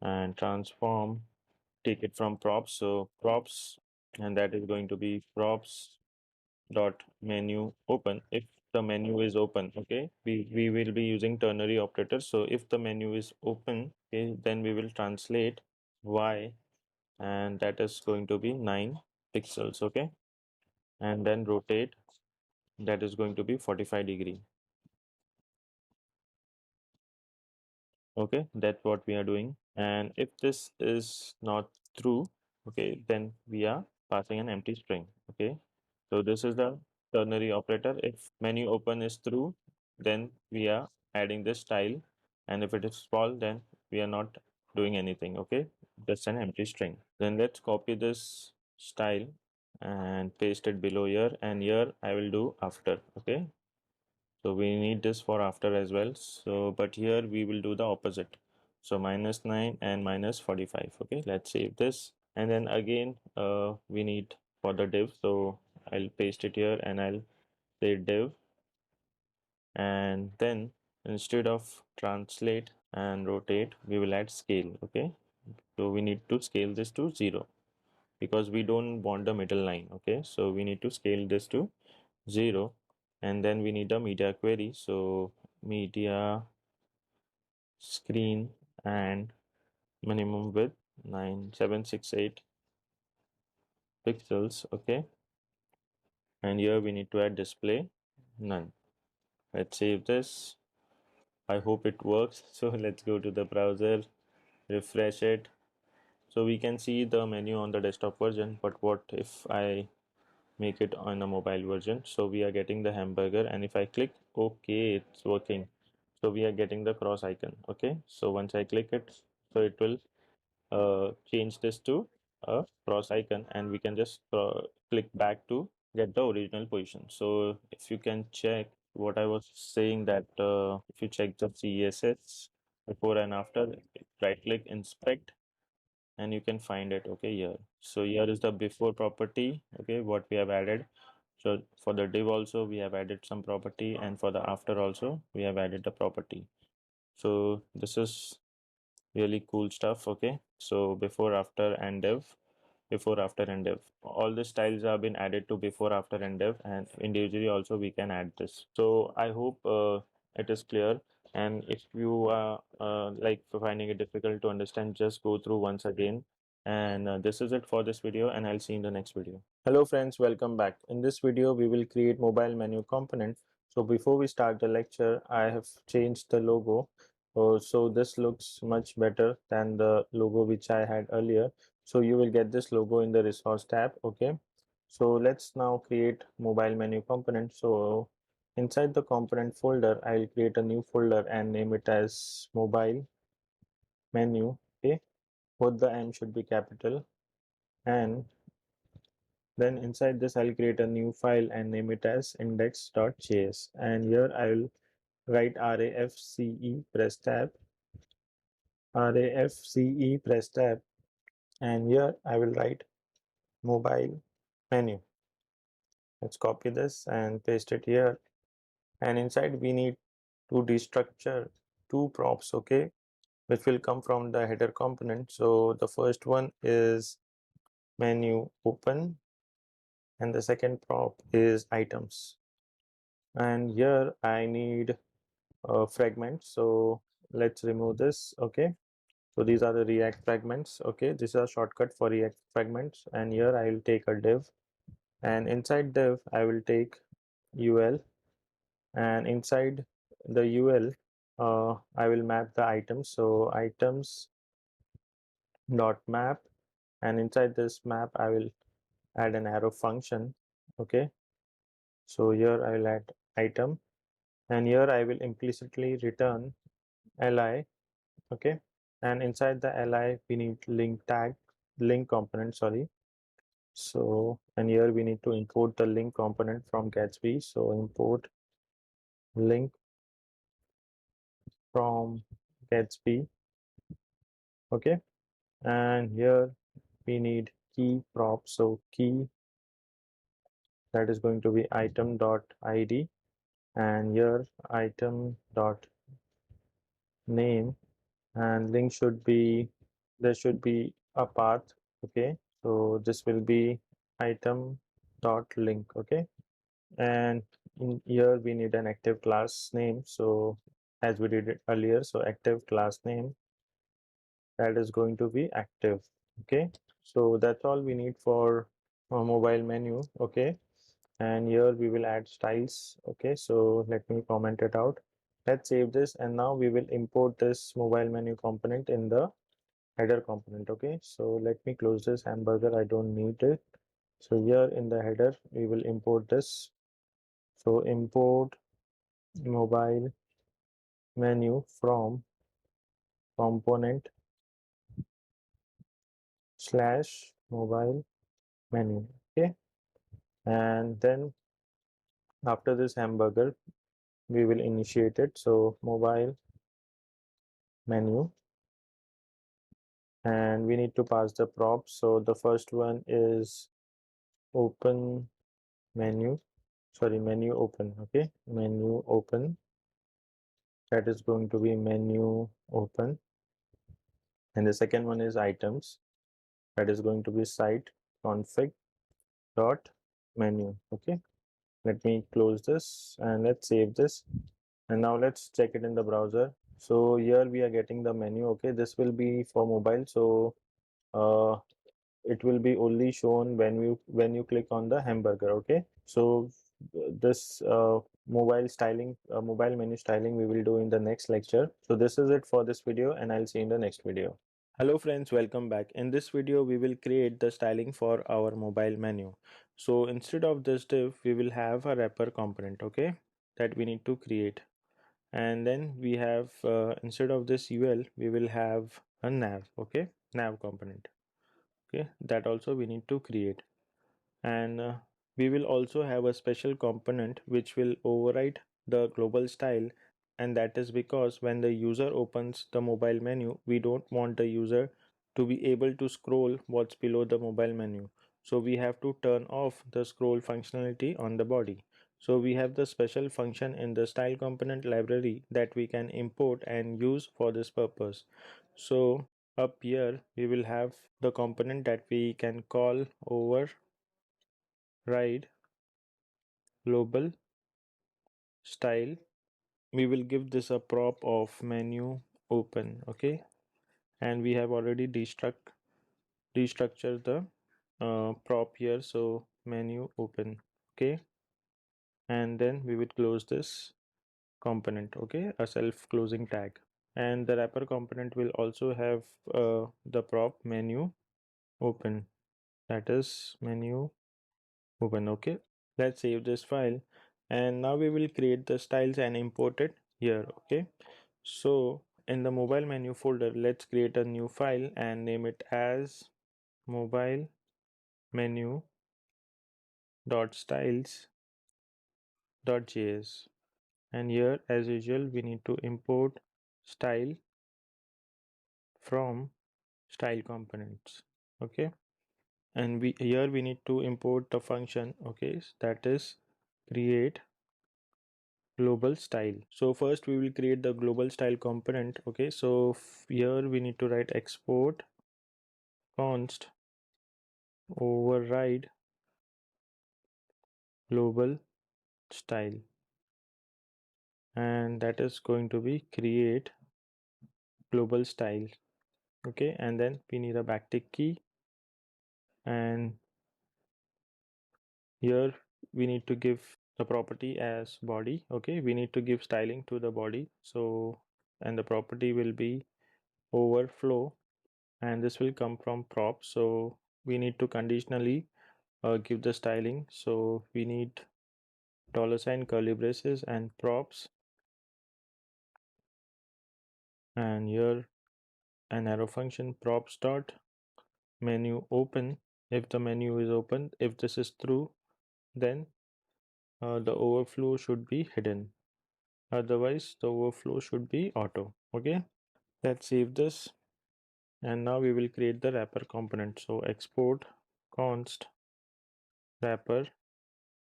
[SPEAKER 1] and transform, take it from props. So props, and that is going to be props dot menu open. If the menu is open, okay, we will be using ternary operator. So if the menu is open, okay, then we will translate y, and that is going to be 9 pixels. Okay, and then rotate, that is going to be 45-degree. Okay, that's what we are doing. And if this is not true, okay, then we are passing an empty string. Okay, so this is the ternary operator. If menu open is true, then we are adding this style, and if it is false, then we are not doing anything. Okay, just an empty string. Then let's copy this style and paste it below here, and here I will do after. Okay, so we need this for after as well. So, but here we will do the opposite. So -9 and -45. Okay, let's save this. And then again, we need for the div. So I'll paste it here and I'll say div. And then instead of translate and rotate, we will add scale. Okay, so we need to scale this to 0 because we don't want the middle line. Okay, so we need to scale this to 0, and then we need a media query. So media screen and minimum width 9768 pixels. Okay, and here we need to add display none. Let's save this. I hope it works. So let's go to the browser, refresh it. So we can see the menu on the desktop version, but what if I make it on a mobile version? So we are getting the hamburger, and if I click OK, it's working. So we are getting the cross icon. Okay, so once I click it, so it will change this to a cross icon, and we can just click back to get the original position. So if you can check what I was saying, that if you check the CSS before and after, right click inspect, and you can find it. Okay, here, so here is the before property. Okay, what we have added. So for the div also we have added some property, and for the after also we have added the property. So this is really cool stuff. Okay, so before, after, and div, before, after, and div, all the styles have been added to before, after, and div, and individually also we can add this. So I hope it is clear, and if you are like finding it difficult to understand, just go through once again. And this is it for this video, and I'll see you in the next video. Hello friends, welcome back. In this video we will create mobile menu component. So before we start the lecture, I have changed the logo. So this looks much better than the logo which I had earlier. So you will get this logo in the resource tab. Okay, so let's now create mobile menu component. So inside the component folder, I'll create a new folder and name it as mobile menu. Okay, both the M should be capital, and then inside this I'll create a new file and name it as index.js, and here I will write RAFCE press tab, RAFCE press tab, and here I will write mobile menu. Let's copy this and paste it here, and inside we need to destructure two props. Okay, which will come from the header component. So the first one is menu open, and the second prop is items. And here I need a fragment. So let's remove this. Okay, so these are the React fragments. Okay, this is a shortcut for React fragments, and here I will take a div, and inside div I will take ul, and inside the ul I will map the items. So items dot map, and inside this map I will add an arrow function. Okay, So here I will add item, and here I will implicitly return li. Okay, and inside the li we need link component, sorry. So, and here we need to import the link component from Gatsby. So import link from Gatsby. Okay, and here we need key prop. So key, that is going to be item dot id, and here item dot name, and link should be, there should be a path. Okay, so this will be item dot link. Okay, and in here we need an active class name, so as we did it earlier, so active class name, that is going to be active. Okay, so that's all we need for a mobile menu. Okay, and here we will add styles. Okay, so let me comment it out. Let's save this, and now we will import this mobile menu component in the header component. Okay, so let me close this hamburger, I don't need it. So here in the header we will import this. So import mobile menu from component slash mobile menu. Okay, and then after this hamburger we will initiate it. So mobile menu, and we need to pass the props. So the first one is open menu, sorry, menu open. Okay, menu open, that is going to be menu open. And the second one is items, that is going to be site config dot menu. Okay, let me close this and let's save this, and now let's check it in the browser. So here we are getting the menu. Okay, this will be for mobile, so uh, it will be only shown when you click on the hamburger. Okay, so this mobile menu styling we will do in the next lecture. So this is it for this video, and I'll see you in the next video. Hello friends, welcome back. In this video we will create the styling for our mobile menu. So instead of this div we will have a wrapper component. Okay, that we need to create, and then we have instead of this ul we will have a nav. Okay, nav component. Okay, that also we need to create, and we will also have a special component which will override the global style, and that is because when the user opens the mobile menu we don't want the user to be able to scroll what's below the mobile menu, so we have to turn off the scroll functionality on the body. So we have the special function in the style component library that we can import and use for this purpose. So up here we will have the component that we can call override global style. We will give this a prop of menu open. Okay, and we have already destructured the prop here, so menu open. Okay, and then we will close this component. Okay, a self closing tag, and the wrapper component will also have the prop menu open, that is menu open. Okay, let's save this file, and now we will create the styles and import it here. Okay, so in the mobile menu folder let's create a new file and name it as mobile menu dot styles dot js, and here as usual we need to import style from style components. Okay, and we here we need to import the function. Okay, that is create global style. So first we will create the global style component. Okay, so here we need to write export const override global style, and that is going to be create global style. Okay, and then we need a backtick key, and here we need to give the property as body. Okay, we need to give styling to the body, so and the property will be overflow, and this will come from prop. So we need to conditionally give the styling, so we need dollar sign, curly braces, and props, and here an arrow function props dot menu open. If the menu is open, if this is true, then the overflow should be hidden. Otherwise, the overflow should be auto. Okay, let's save this. And now we will create the wrapper component. So export const wrapper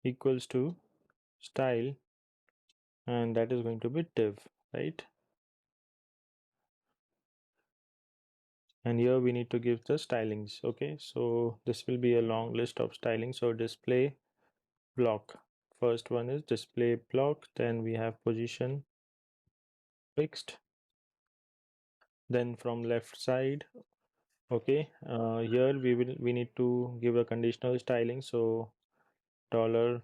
[SPEAKER 1] equals to style, and that is going to be div, right? And here we need to give the stylings. Okay, so this will be a long list of stylings. So display block, first one is display block, then we have position fixed, then from left side. Okay, here we need to give a conditional styling. So dollar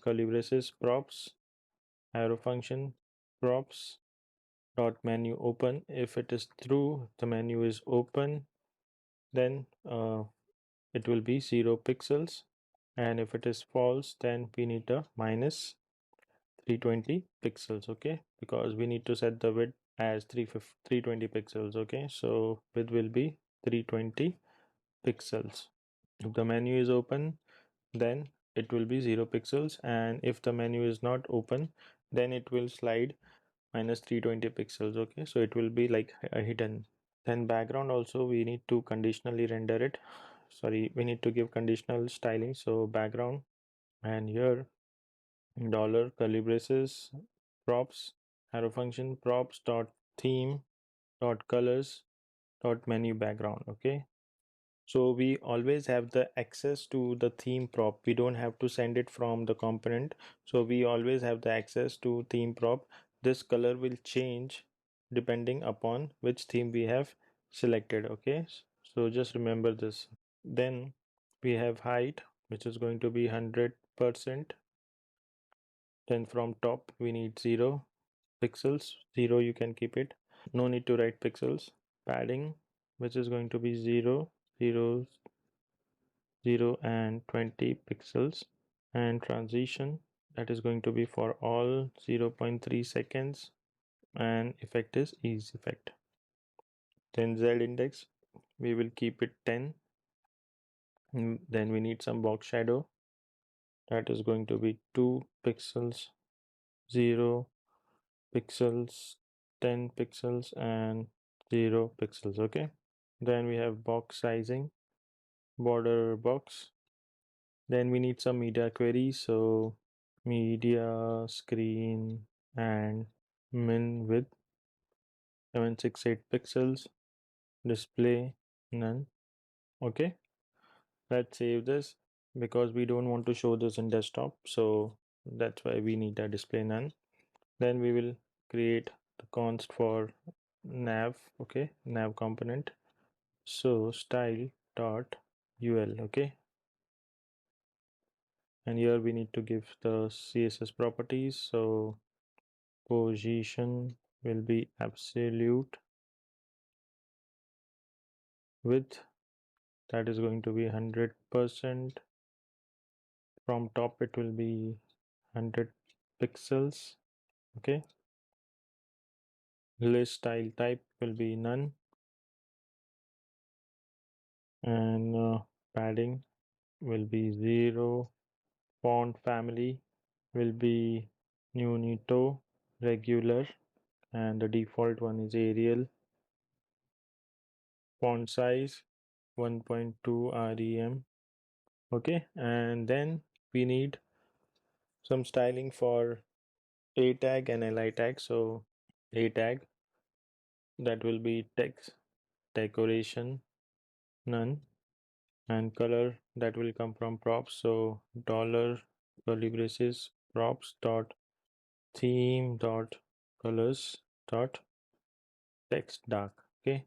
[SPEAKER 1] curly braces props arrow function props dot menu open. If it is true, the menu is open, then it will be 0 pixels, and if it is false, then we need a minus 320 pixels. Okay, because we need to set the width as 320 pixels. Okay, so width will be 320 pixels. If the menu is open, then it will be 0 pixels, and if the menu is not open, then it will slide minus 320 pixels. Okay, so it will be like a hidden. Then background also we need to conditionally render it. Sorry, we need to give conditional styling. So background, and here dollar curly braces props arrow function props dot theme dot colors dot menu background. Okay, so we always have the access to the theme prop. We don't have to send it from the component. So we always have the access to theme prop. This color will change depending upon which theme we have selected. Okay, so just remember this. Then we have height, which is going to be 100%. Then from top we need 0 pixels. 0, you can keep it, no need to write pixels. Padding, which is going to be 0, 0, 0 and 20 pixels. And transition, that is going to be for all 0.3 seconds, and effect is ease effect. Then z index, we will keep it 10. Then we need some box shadow, that is going to be 2 pixels, 0 pixels, 10 pixels, and 0 pixels. Okay, then we have box sizing, border box. Then we need some media queries. So media screen and min width 768 pixels, display none. Okay, let's save this because we don't want to show this in desktop, so that's why we need a display none. Then we will create the const for nav. Okay, nav component. So style dot ul. Okay, and here we need to give the css properties. So position will be absolute width, that is going to be 100%. From top it will be 100 pixels. Okay, list style type will be none, and padding will be 0. Font family will be Nunito regular, and the default one is Arial. Font size 1.2 rem. Okay, and then we need some styling for a tag and li tag. So a tag, that will be text decoration none, and color, that will come from props. So dollar curly braces props dot theme dot colors dot text dark. Okay,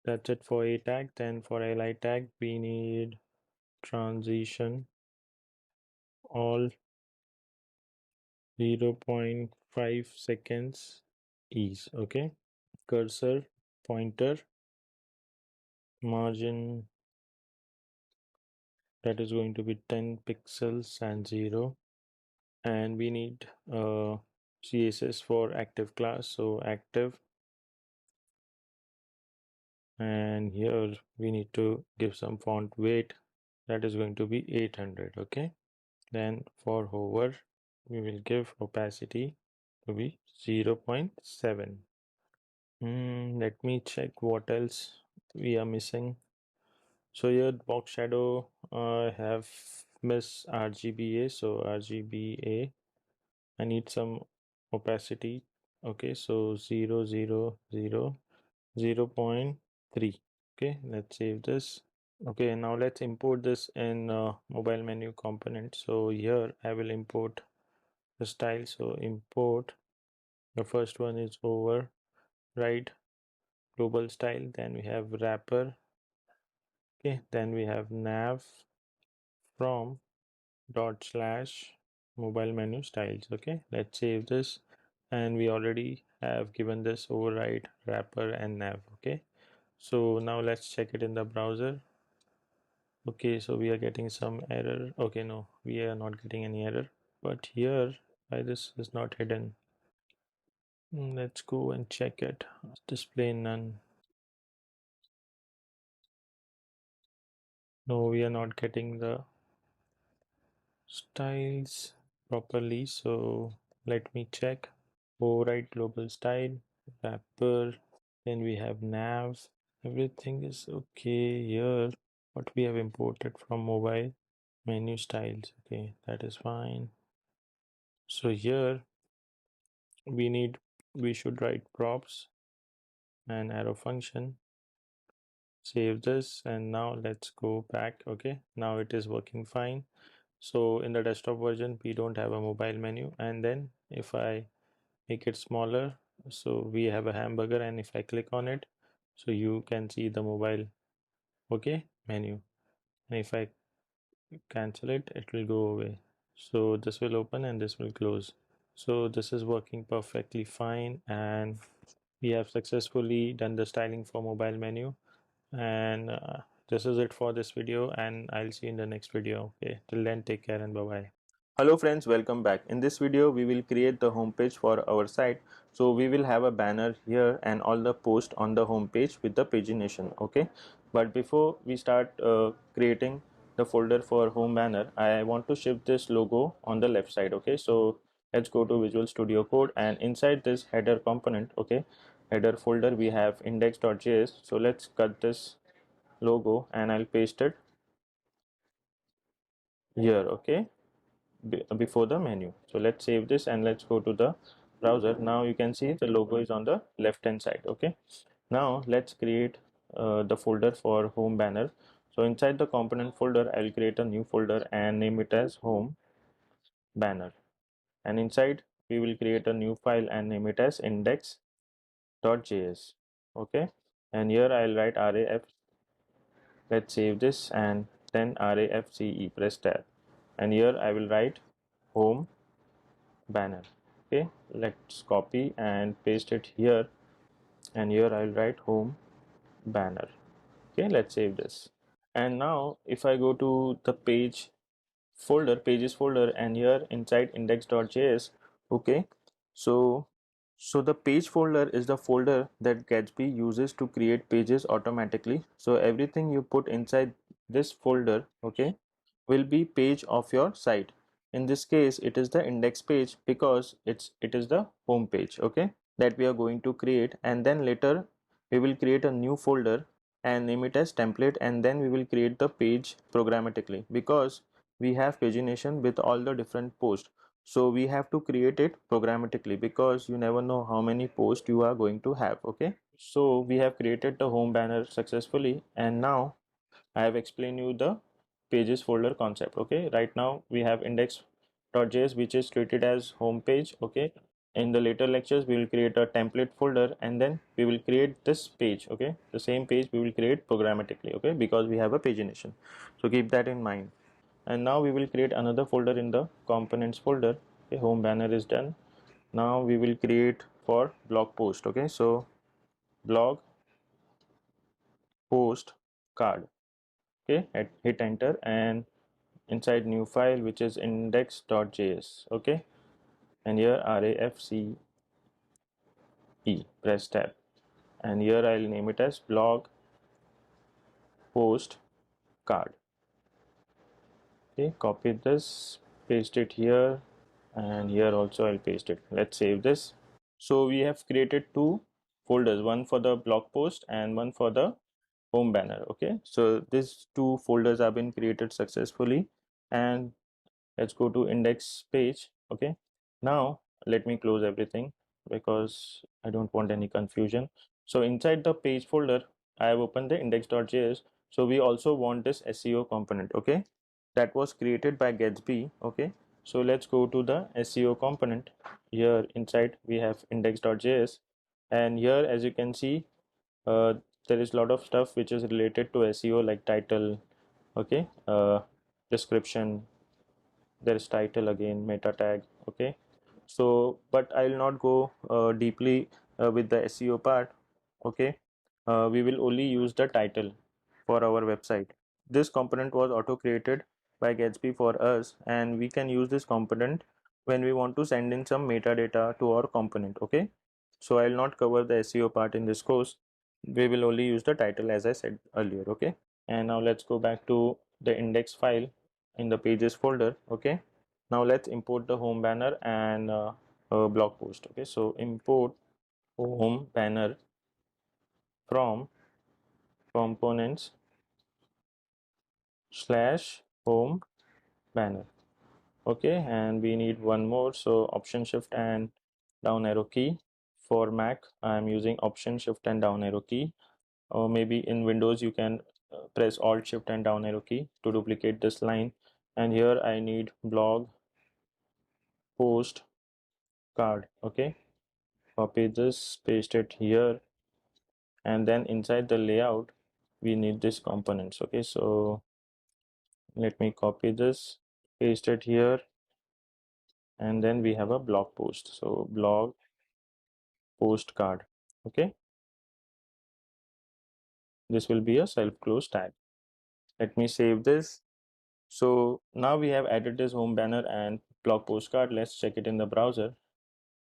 [SPEAKER 1] that's it for a tag. Then for a li tag we need transition all 0.5 seconds ease. Okay, cursor pointer margin, that is going to be 10 pixels and 0, and we need CSS for active class, so active, and here we need to give some font weight, that is going to be 800. Okay, then for hover we will give opacity to be 0.7. Let me check what else we are missing. So here box shadow, I have miss RGBA, so RGBA I need some opacity. Okay, so 0.3. Okay, let's save this. Okay, now let's import this in mobile menu component. So here I will import the style. So import, the first one is override global style, then we have wrapper. Okay, then we have nav from dot slash mobile menu styles. Okay, let's save this, and we already have given this override, wrapper and nav. Okay, so now let's check it in the browser. Okay, so we are getting some error. Okay, no, we are not getting any error, but here why this is not hidden. Let's go and check it. Display none. No, we are not getting the styles properly, so let me check. Override global style, wrapper, then we have nav. Everything is okay here. What we have imported from mobile menu styles. Okay, that is fine. So here we should write props and arrow function. Save this, and now let's go back. Okay, now it is working fine. So in the desktop version we don't have a mobile menu, and then if I make it smaller, so we have a hamburger, and if I click on it, so you can see the mobile, okay, menu, and if I cancel it, it will go away. So this will open and this will close. So this is working perfectly fine, and we have successfully done the styling for mobile menu. And this is it for this video, and I'll see you in the next video. Okay, till then, take care and bye bye. Hello friends, welcome back. In this video we will create the home page for our site. So we will have a banner here and all the posts on the home page with the pagination. Okay, but before we start creating the folder for home banner, I want to shift this logo on the left side. Okay, so let's go to Visual Studio Code, and inside this header component, okay, header folder, we have index.js. So let's cut this logo and I'll paste it here. Okay, before the menu. So let's save this and let's go to the browser. Now you can see the logo is on the left hand side. Okay, now let's create the folder for home banner. So inside the component folder I'll create a new folder and name it as home banner, and inside we will create a new file and name it as index.js. Okay, and here I'll write raf. Let's save this, and then rafce, press tab, and here I will write home banner. Okay, let's copy and paste it here, and here I'll write home banner. Okay, let's save this, and now if I go to the pages folder, and here inside index.js, okay, so the page folder is the folder that Gatsby uses to create pages automatically. So everything you put inside this folder, okay, will be page of your site. In this case it is the index page because it is the home page, okay, that we are going to create, and then later we will create a new folder and name it as template, and then we will create the page programmatically because we have pagination with all the different posts. So we have to create it programmatically because you never know how many posts you are going to have. Okay, so we have created the home banner successfully, and now I have explained you the pages folder concept. Okay, right now we have index.js which is treated as home page. Okay, in the later lectures we will create a template folder, and then we will create this page. Okay, the same page we will create programmatically. Okay, because we have a pagination, so keep that in mind. And now we will create another folder in the components folder. Okay, home banner is done. Now we will create for blog post. Okay, so blog post card. Okay, hit enter, and inside new file which is index.js. Okay, and here RAFCE, press tab, and here I'll name it as blog post card. Okay, copy this, paste it here, and here also I'll paste it. Let's save this. So we have created two folders, one for the blog post and one for the home banner. Okay, so these two folders have been created successfully, and let's go to index page. Okay, now let me close everything because I don't want any confusion. So inside the page folder I have opened the index.js. So we also want this SEO component. Okay, that was created by Gatsby. Okay, so let's go to the SEO component. Here inside we have index.js, and here as you can see, uh, there is a lot of stuff which is related to SEO, like title. Okay, description, there is title, again meta tag. Okay, so but I'll not go deeply with the SEO part. Okay, we will only use the title for our website. This component was auto created by Gatsby for us, and we can use this component when we want to send in some metadata to our component. Okay, so I'll not cover the SEO part in this course. We will only use the title as I said earlier. Okay, and now let's go back to the index file in the pages folder. Okay, now let's import the home banner and blog post. Okay, so import home banner from components slash home banner. Okay, and we need one more, so option shift and down arrow key. For Mac I am using option shift and down arrow key, or maybe in Windows you can press alt shift and down arrow key to duplicate this line. And here I need blog post card. Okay, copy this, paste it here, and then inside the layout we need these components. Okay, so let me copy this, paste it here, and then we have a blog post, so blog post card. Okay, this will be a self-close tag. Let me save this. So now we have added this home banner and blog postcard. Let's check it in the browser.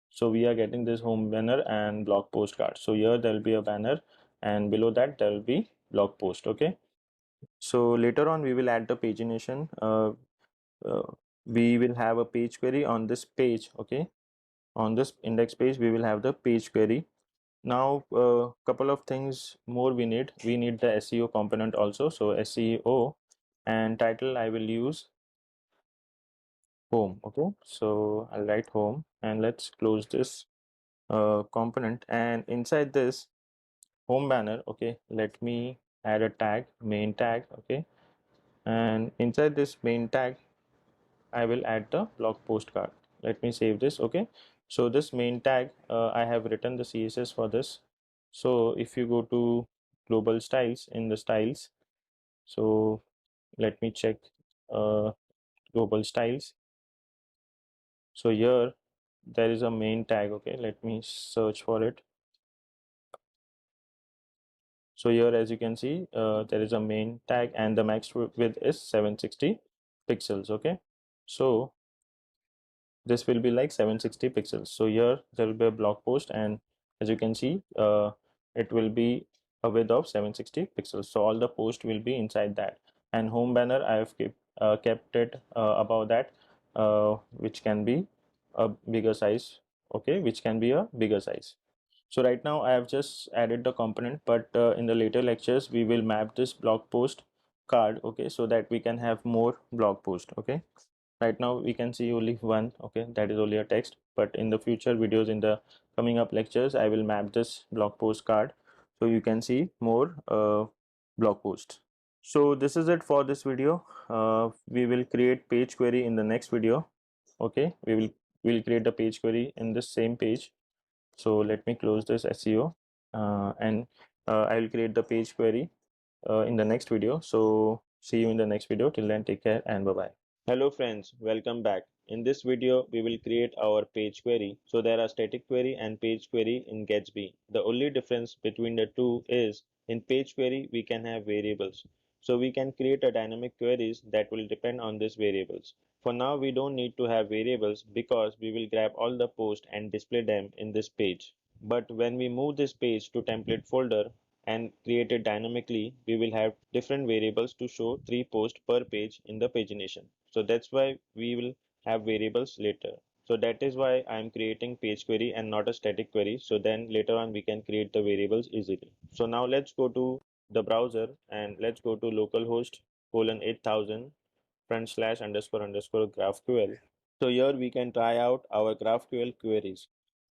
[SPEAKER 1] So we are getting this home banner and blog postcard. So here there will be a banner, and below that there will be blog post. Okay, so later on we will add the pagination. Uh, we will have a page query on this page. Okay, on this index page we will have the page query. Now couple of things more we need. We need the SEO component also. So SEO, and title I will use home. Okay, so I'll write home, and let's close this component. And inside this home banner, okay, let me add a tag, main tag. Okay, and inside this main tag I will add the blog post card. Let me save this. Okay, so this main tag, I have written the CSS for this. So if you go to global styles, in the styles, so let me check global styles. So here there is a main tag. Okay, let me search for it. So here as you can see, there is a main tag, and the max width is 760 pixels. Okay, so this will be like 760 pixels. So here there will be a blog post, and as you can see, it will be a width of 760 pixels. So all the post will be inside that. And home banner I have kept it above that, which can be a bigger size. Okay, which can be a bigger size. So right now I have just added the component, but in the later lectures we will map this blog post card. Okay, so that we can have more blog post. Okay, right now we can see only one. Okay, that is only a text, but in the future videos, in the coming up lectures, I will map this blog post card so you can see more blog posts. So this is it for this video. We will create page query in the next video. Okay, we will create the page query in this same page. So let me close this SEO, and I will create the page query in the next video. So see you in the next video. Till then, take care and bye bye. Hello friends, welcome back. In this video, we will create our page query. So there are static query and page query in Gatsby. The only difference between the two is in page query, we can have variables. So we can create a dynamic queries that will depend on these variables. For now, we don't need to have variables because we will grab all the posts and display them in this page. But when we move this page to template folder and create it dynamically, we will have different variables to show 3 posts per page in the pagination. So that's why we will have variables later. So that is why I'm creating page query and not a static query. So then later on we can create the variables easily. So now let's go to the browser and let's go to localhost colon 8000 front slash underscore underscore GraphQL. So here we can try out our GraphQL queries.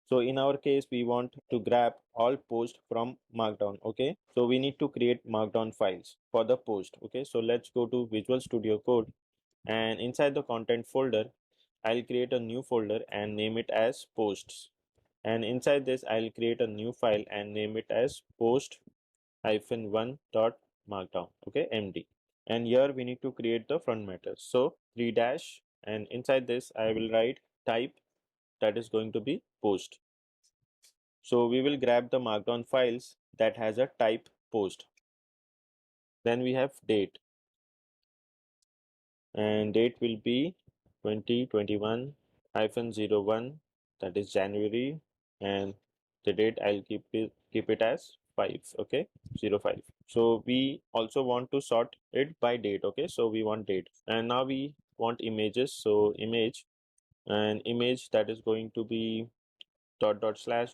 [SPEAKER 1] So in our case, we want to grab all posts from Markdown. Okay. So we need to create Markdown files for the post. Okay. So let's go to Visual Studio Code and inside the content folder, I'll create a new folder and name it as posts. And inside this, I'll create a new file and name it as post-1 dot markdown. Okay. MD. And here we need to create the front matter. So 3 dash and inside this, I will write type that is going to be post. So we will grab the markdown files that has a type post. Then we have date and date will be 2021-01, that is January, and the date I'll keep it as 5. Okay, 05. So we also want to sort it by date. Okay, so we want date and now we want images. So image and image that is going to be dot slash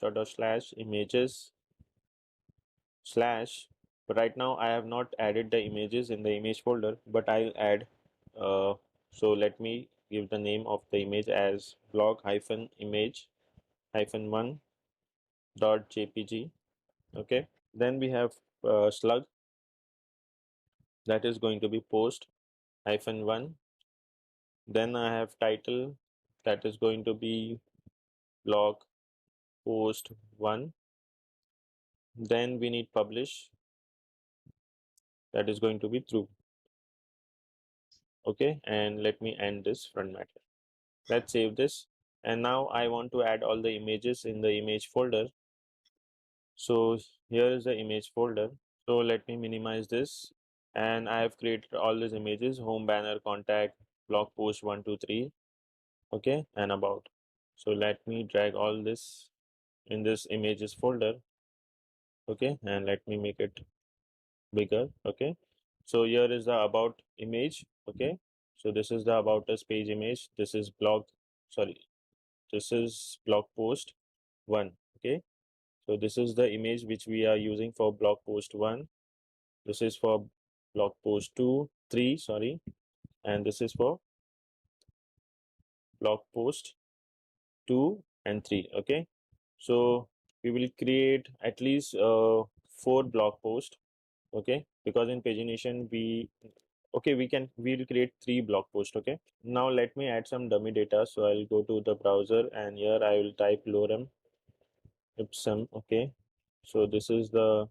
[SPEAKER 1] images slash, but right now I have not added the images in the image folder, but I'll add. So let me give the name of the image as blog hyphen image hyphen 1 dot jpg. Okay, then we have slug that is going to be post hyphen 1. Then I have title that is going to be blog post 1. Then we need publish that is going to be true. Okay, and let me end this front matter. Let's save this. And now I want to add all the images in the image folder. So here is the image folder. So let me minimize this. And I have created all these images: home banner, contact, blog post 123, okay, and about. So let me drag all this in this images folder, okay, and let me make it bigger, okay. So here is the about image, okay. So this is the about us page image. This is blog, sorry, this is blog post 1, okay. So this is the image which we are using for blog post 1. This is for blog post 2 3, sorry, and this is for blog post 2 and 3, okay. So we will create at least 4 blog posts, okay, because in pagination we, okay, we'll create 3 blog posts, okay. Now let me add some dummy data. So I'll go to the browser and here I will type lorem ipsum, okay. So this is the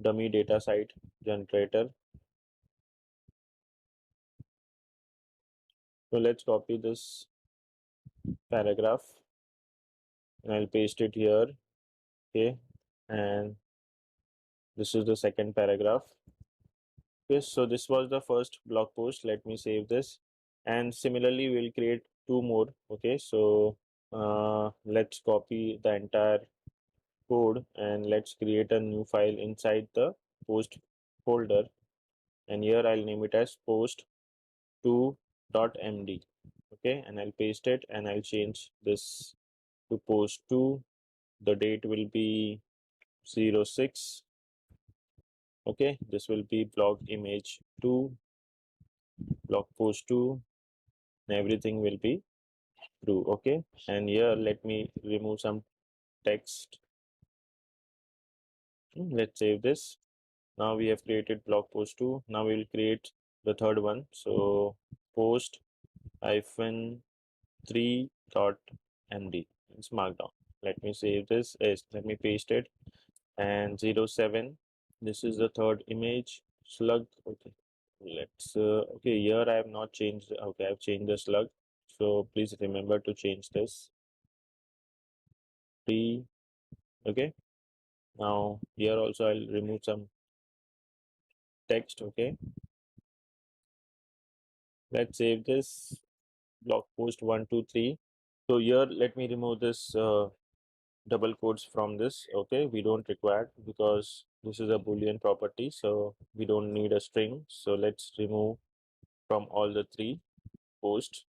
[SPEAKER 1] dummy data site generator. So let's copy this paragraph and I'll paste it here, okay. And this is the second paragraph. Okay, so this was the first blog post. Let me save this. And similarly, we'll create 2 more. Okay, so let's copy the entire code and let's create a new file inside the post folder. And here I'll name it as post2.md. Okay, and I'll paste it and I'll change this to post2. The date will be 06. Okay, this will be blog image 2, blog post 2, and everything will be true. Okay, and here let me remove some text. Let's save this. Now we have created blog post 2. Now we will create the third one. So post hyphen 3 dot md. It's markdown. Let me save this. Yes, let me paste it. And 07. This is the third image. Slug. Okay. Let's okay, here I have not changed. Okay, I've changed the slug. So please remember to change this. T. Okay. Now here also I'll remove some text. Okay. Let's save this blog post 123. So here, let me remove this double quotes from this. Okay, we don't require because this is a boolean property, so we don't need a string. So let's remove from all the three posts.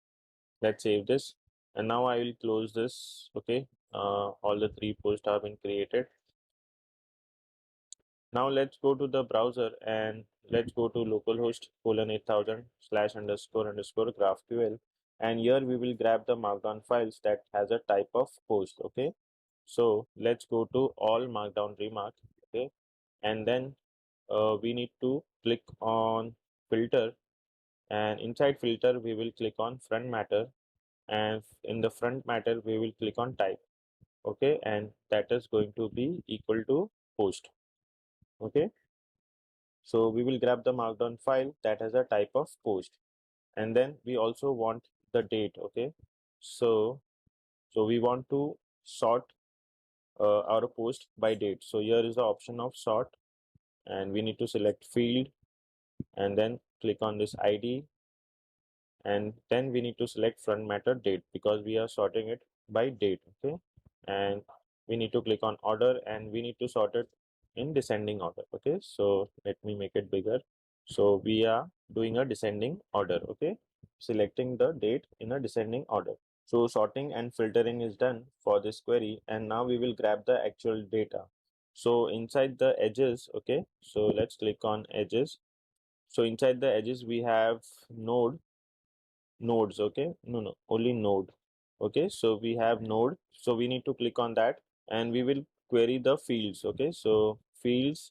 [SPEAKER 1] Let's save this, and now I will close this. Okay, all the three posts have been created. Now let's go to the browser and let's go to localhost colon 8000 slash underscore underscore graphql, and here we will grab the markdown files that has a type of post. Okay, so let's go to all markdown remark. Okay, and then we need to click on filter, and inside filter we will click on front matter, and in the front matter we will click on type. Okay, and that is going to be equal to post. Okay, so we will grab the markdown file that has a type of post, and then we also want the date. Okay, so we want to sort our post by date. So here is the option of sort, and we need to select field and then click on this ID, and then we need to select front matter date because we are sorting it by date. Okay, and we need to click on order, and we need to sort it in descending order. Okay, so let me make it bigger. So we are doing a descending order. Okay, selecting the date in a descending order. So sorting and filtering is done for this query, and now we will grab the actual data. So inside the edges, okay, so let's click on edges. So inside the edges we have nodes. Okay, no, only node. Okay, so we have node, so we need to click on that, and we will query the fields. Okay, so fields,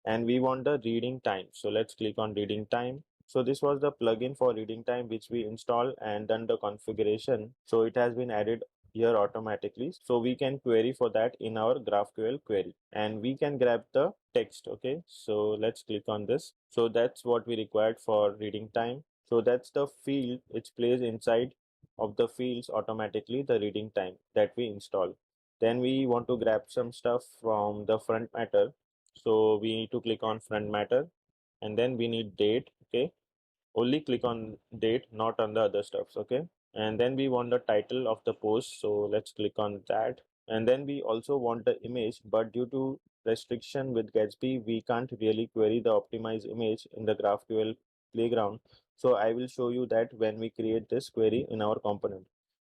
[SPEAKER 1] and we want the reading time, so let's click on reading time. So this was the plugin for reading time which we installed and done the configuration, so it has been added here automatically, so we can query for that in our GraphQL query, and we can grab the text. Okay, so let's click on this. So that's what we required for reading time. So that's the field which plays inside of the fields automatically the reading time that we install. Then we want to grab some stuff from the front matter, so we need to click on front matter, and then we need date. Okay, only click on date, not on the other stuffs. Okay, and then we want the title of the post, so let's click on that. And then we also want the image, but due to restriction with Gatsby we can't really query the optimized image in the GraphQL playground, so I will show you that when we create this query in our component.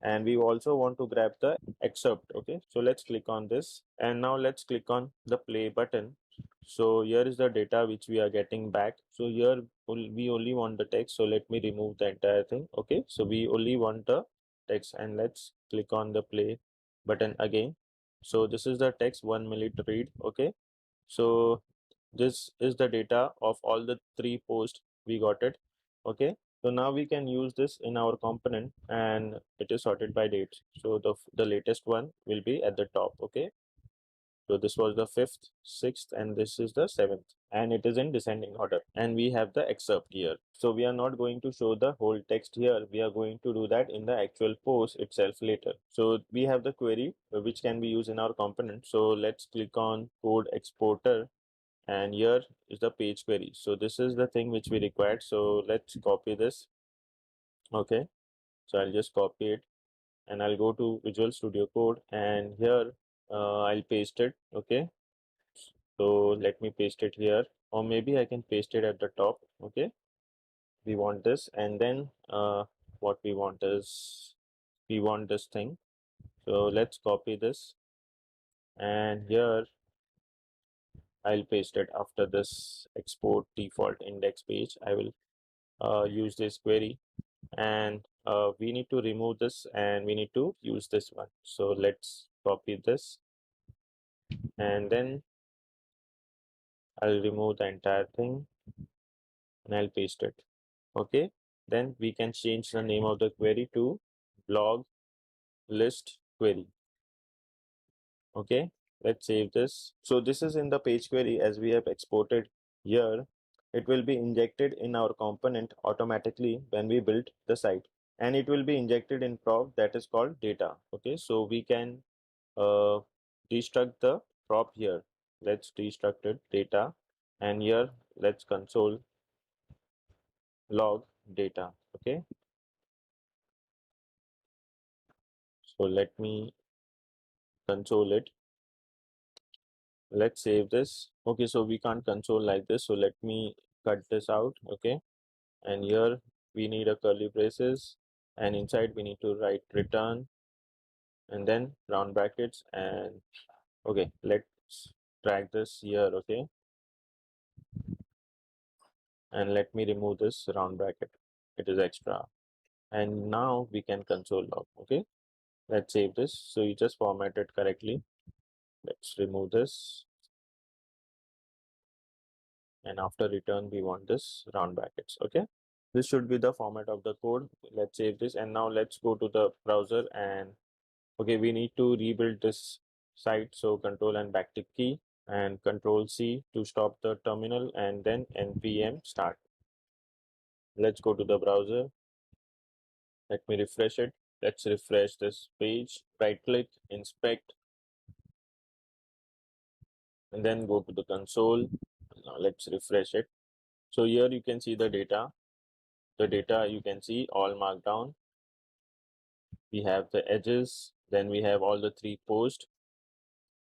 [SPEAKER 1] And we also want to grab the excerpt. Okay, so let's click on this, and now let's click on the play button. So here is the data which we are getting back. So here we only want the text, so let me remove the entire thing. Okay, so we only want the text, and let's click on the play button again. So this is the text, 1 minute read. Okay, so this is the data of all the three posts, we got it. Okay, so now we can use this in our component, and it is sorted by dates, so the latest one will be at the top. Okay, so this was the fifth, sixth, and this is the seventh, and it is in descending order. And we have the excerpt here. So we are not going to show the whole text here. We are going to do that in the actual post itself later. So we have the query which can be used in our component. So let's click on code exporter, and here is the page query. So this is the thing which we required. So let's copy this. Okay, so I'll just copy it, and I'll go to Visual Studio Code, and here I'll paste it. Okay, so let me paste it here, or maybe I can paste it at the top. Okay, we want this, and then what we want is we want this thing. So let's copy this, and here I'll paste it after this export default index page. I will use this query, and we need to remove this, and we need to use this one. So let's copy this, and then I'll remove the entire thing, and I'll paste it. Okay, then we can change the name of the query to blog list query. Okay, let's save this. So this is in the page query as we have exported here. It will be injected in our component automatically when we build the site, and it will be injected in prop that is called data. Okay, so we can uh, destruct the prop here. Let's destruct it data, and here let's console log data. Okay, so let me console it. Let's save this. Okay, so we can't console like this, so let me cut this out. Okay, and here we need a curly braces, and inside we need to write return and then round brackets. And okay, let's drag this here. Okay, and let me remove this round bracket, it is extra. And now we can console log. Okay, let's save this. So you just format it correctly. Let's remove this, and after return we want this round brackets. Okay, this should be the format of the code. Let's save this, and now let's go to the browser. And okay, we need to rebuild this site, so control and backtick key and control C to stop the terminal, and then npm start. Let's go to the browser. Let me refresh it. Let's refresh this page. Right click, inspect, and then go to the console. Now let's refresh it. So here you can see the data. The data you can see all marked down. We have the edges, then we have all the three posts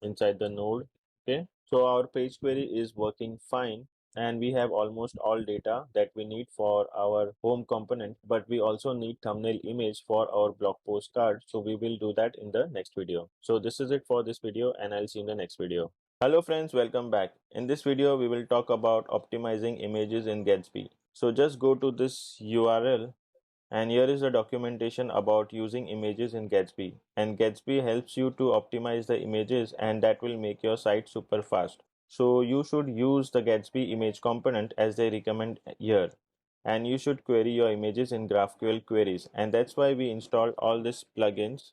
[SPEAKER 1] inside the node. Okay, so our page query is working fine, and we have almost all data that we need for our home component, but we also need thumbnail image for our blog post card. So we will do that in the next video. So this is it for this video, and I'll see you in the next video. Hello friends, welcome back. In this video we will talk about optimizing images in Gatsby. So just go to this URL, and here is the documentation about using images in Gatsby. And Gatsby helps you to optimize the images, and that will make your site super fast. So you should use the Gatsby image component as they recommend here. And you should query your images in GraphQL queries. And that's why we installed all these plugins.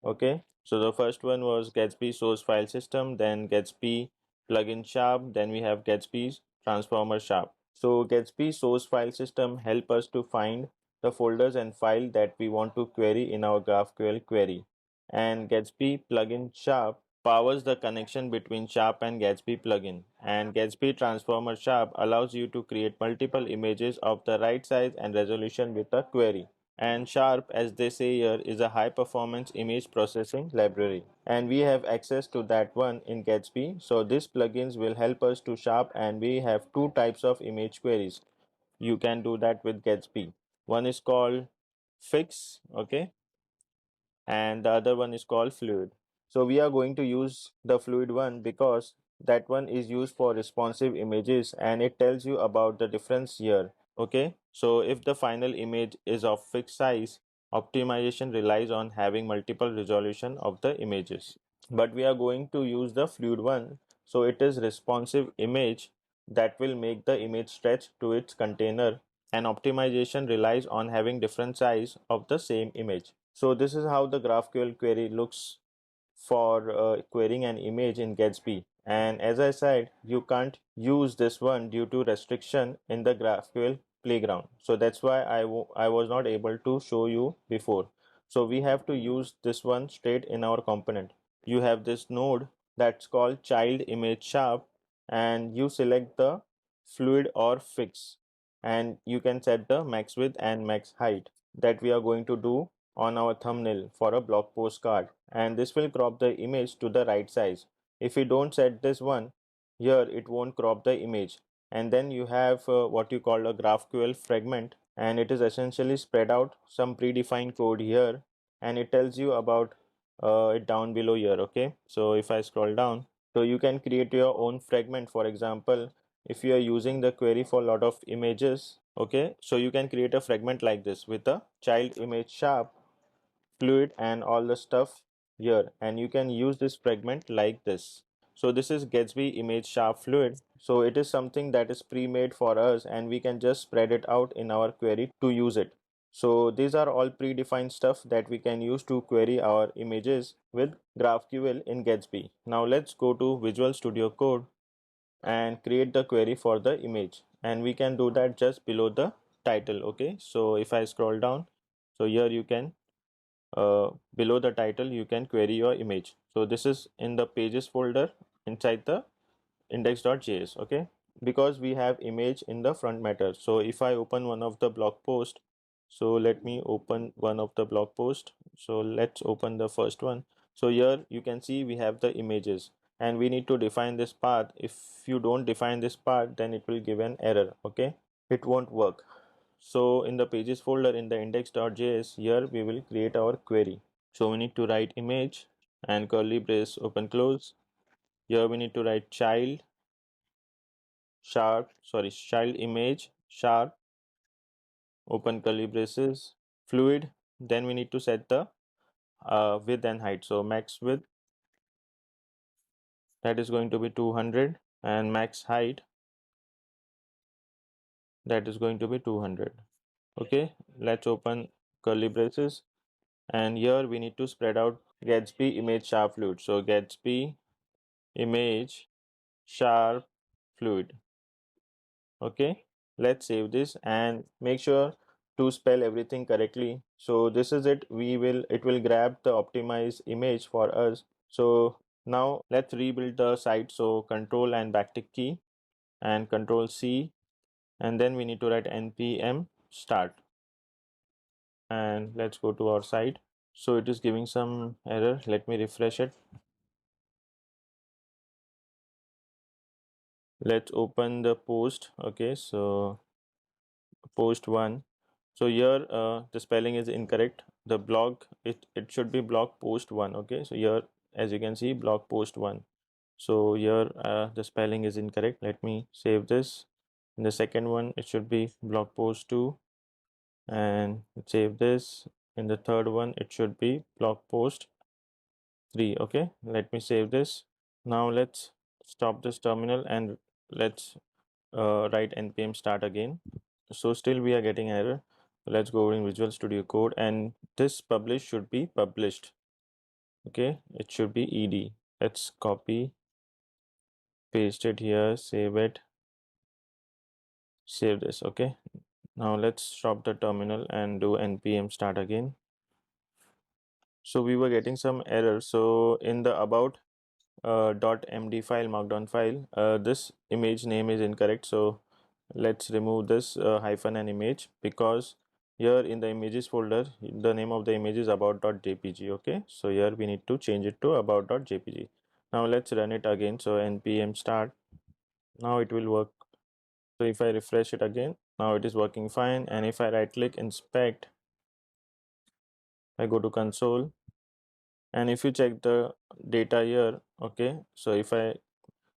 [SPEAKER 1] Okay, so the first one was Gatsby source file system, then Gatsby plugin sharp, then we have Gatsby's transformer sharp. So Gatsby source file system help us to find the folders and file that we want to query in our GraphQL query. And Gatsby plugin sharp powers the connection between sharp and Gatsby plugin. And Gatsby transformer sharp allows you to create multiple images of the right size and resolution with a query. And Sharp, as they say here, is a high performance image processing library, and we have access to that one in Gatsby. So these plugins will help us to Sharp, and we have two types of image queries. You can do that with Gatsby. One is called fix, okay, and the other one is called fluid. So we are going to use the fluid one because that one is used for responsive images, and it tells you about the difference here. Okay, so if the final image is of fixed size, optimization relies on having multiple resolution of the images. But we are going to use the fluid one, so it is responsive image that will make the image stretch to its container, and optimization relies on having different size of the same image. So this is how the GraphQL query looks for querying an image in Gatsby. And as I said, you can't use this one due to restriction in the GraphQL playground. So that's why I was not able to show you before. So we have to use this one straight in our component. You have this node that's called child image sharp, and you select the fluid or fix, and you can set the max width and max height that we are going to do on our thumbnail for a blog post card, and this will crop the image to the right size. If you don't set this one here, it won't crop the image. And then you have what you call a GraphQL fragment, and it is essentially spread out some predefined code here, and it tells you about it down below here. Okay, so if I scroll down, so you can create your own fragment. For example, if you are using the query for a lot of images, okay, so you can create a fragment like this with a child image sharp, fluid, and all the stuff here, and you can use this fragment like this. So this is Gatsby image sharp fluid. So it is something that is pre-made for us, and we can just spread it out in our query to use it. So these are all predefined stuff that we can use to query our images with GraphQL in Gatsby. Now let's go to Visual Studio Code and create the query for the image, and we can do that just below the title. Okay, so if I scroll down, so here you can below the title you can query your image. So this is in the pages folder inside the index.js. Okay, because we have image in the front matter. So if I open one of the blog post, so let me open one of the blog post. So let's open the first one. So here you can see we have the images and we need to define this path. If you don't define this path, then it will give an error. Okay, it won't work. So in the pages folder in the index.js, here we will create our query. So we need to write image and curly brace open close. Here we need to write child image sharp open curly braces fluid. Then we need to set the width and height. So max width, that is going to be 200, and max height, that is going to be 200. Okay, let's open curly braces, and here we need to spread out Gatsby image sharp fluid. So Gatsby image sharp fluid. Okay, let's save this and make sure to spell everything correctly. So this is it. It will grab the optimized image for us. So now let's rebuild the site. So control and backtick key and control C, and then we need to write npm start, and let's go to our site. So it is giving some error. Let me refresh it. Let's open the post. Okay, so post one. So here the spelling is incorrect. The blog, it should be blog post one. Okay, so here as you can see blog post one. So here the spelling is incorrect. Let me save this. In the second one it should be blog post 2, and save this. In the third one it should be blog post 3. Okay, let me save this. Now let's stop this terminal and let's write npm start again. So still we are getting error. Let's go in Visual Studio Code, and this publish should be published. Okay, it should be ed. Let's copy, paste it here, save it, save this. Okay, now let's stop the terminal and do npm start again. So we were getting some error. So in the about .md file, markdown file, this image name is incorrect. So let's remove this hyphen and image, because here in the images folder the name of the image is about.jpg. Okay, so here we need to change it to about.jpg. Now let's run it again. So npm start. Now it will work. So if I refresh it again, now it is working fine. And if I right click inspect, I go to console, and if you check the data here, okay, so if I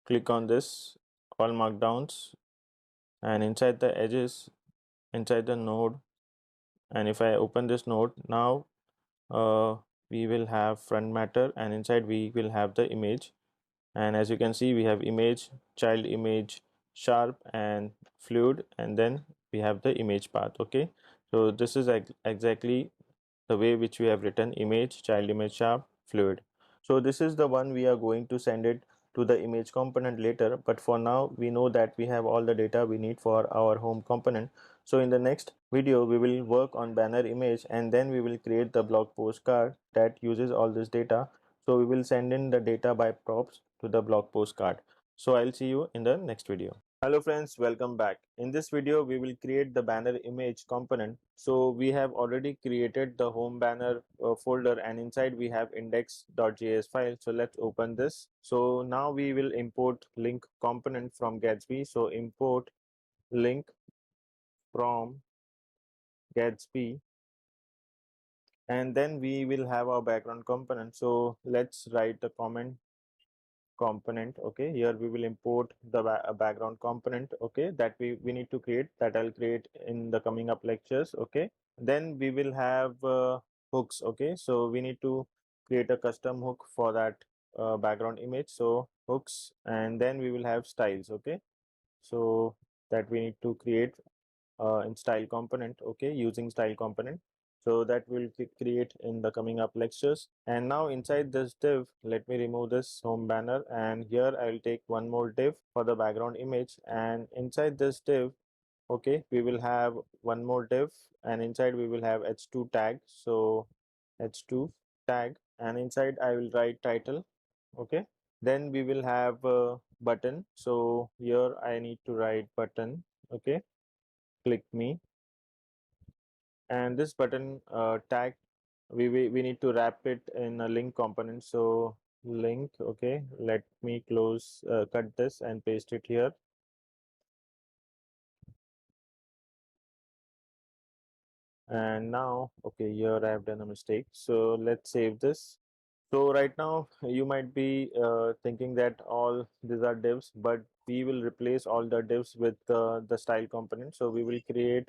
[SPEAKER 1] click on this all markdowns, and inside the edges, inside the node, and if I open this node now, uh, we will have front matter, and inside we will have the image. And as you can see, we have image, child image sharp and fluid, and then we have the image path. Okay, so this is exactly the way which we have written image, child image sharp, fluid. So this is the one we are going to send it to the image component later, but for now we know that we have all the data we need for our home component. So in the next video we will work on banner image, and then we will create the blog post card that uses all this data. So we will send in the data by props to the blog post card. So I'll see you in the next video. Hello friends, welcome back. In this video we will create the banner image component. So we have already created the home banner folder, and inside we have index.js file. So let's open this. So now we will import link component from Gatsby. So import link from Gatsby, and then we will have our background component. So let's write the comment component. Okay, here we will import the background component. Okay, that we need to create, that I'll create in the coming up lectures. Okay, then we will have hooks. Okay, so we need to create a custom hook for that background image. So hooks, and then we will have styles. Okay, so that we need to create in style component. Okay, using style component. So that will create in the coming up lectures. And now inside this div, let me remove this home banner, and here I will take one more div for the background image. And inside this div, okay, we will have one more div, and inside we will have h2 tag. So h2 tag, and inside I will write title. Okay, then we will have button. So here I need to write button. Okay, click me, and this button tag, we need to wrap it in a link component. So link. Okay, let me close, cut this and paste it here. And now, okay, here I have done a mistake. So let's save this. So right now you might be thinking that all these are divs, but we will replace all the divs with the style component. So we will create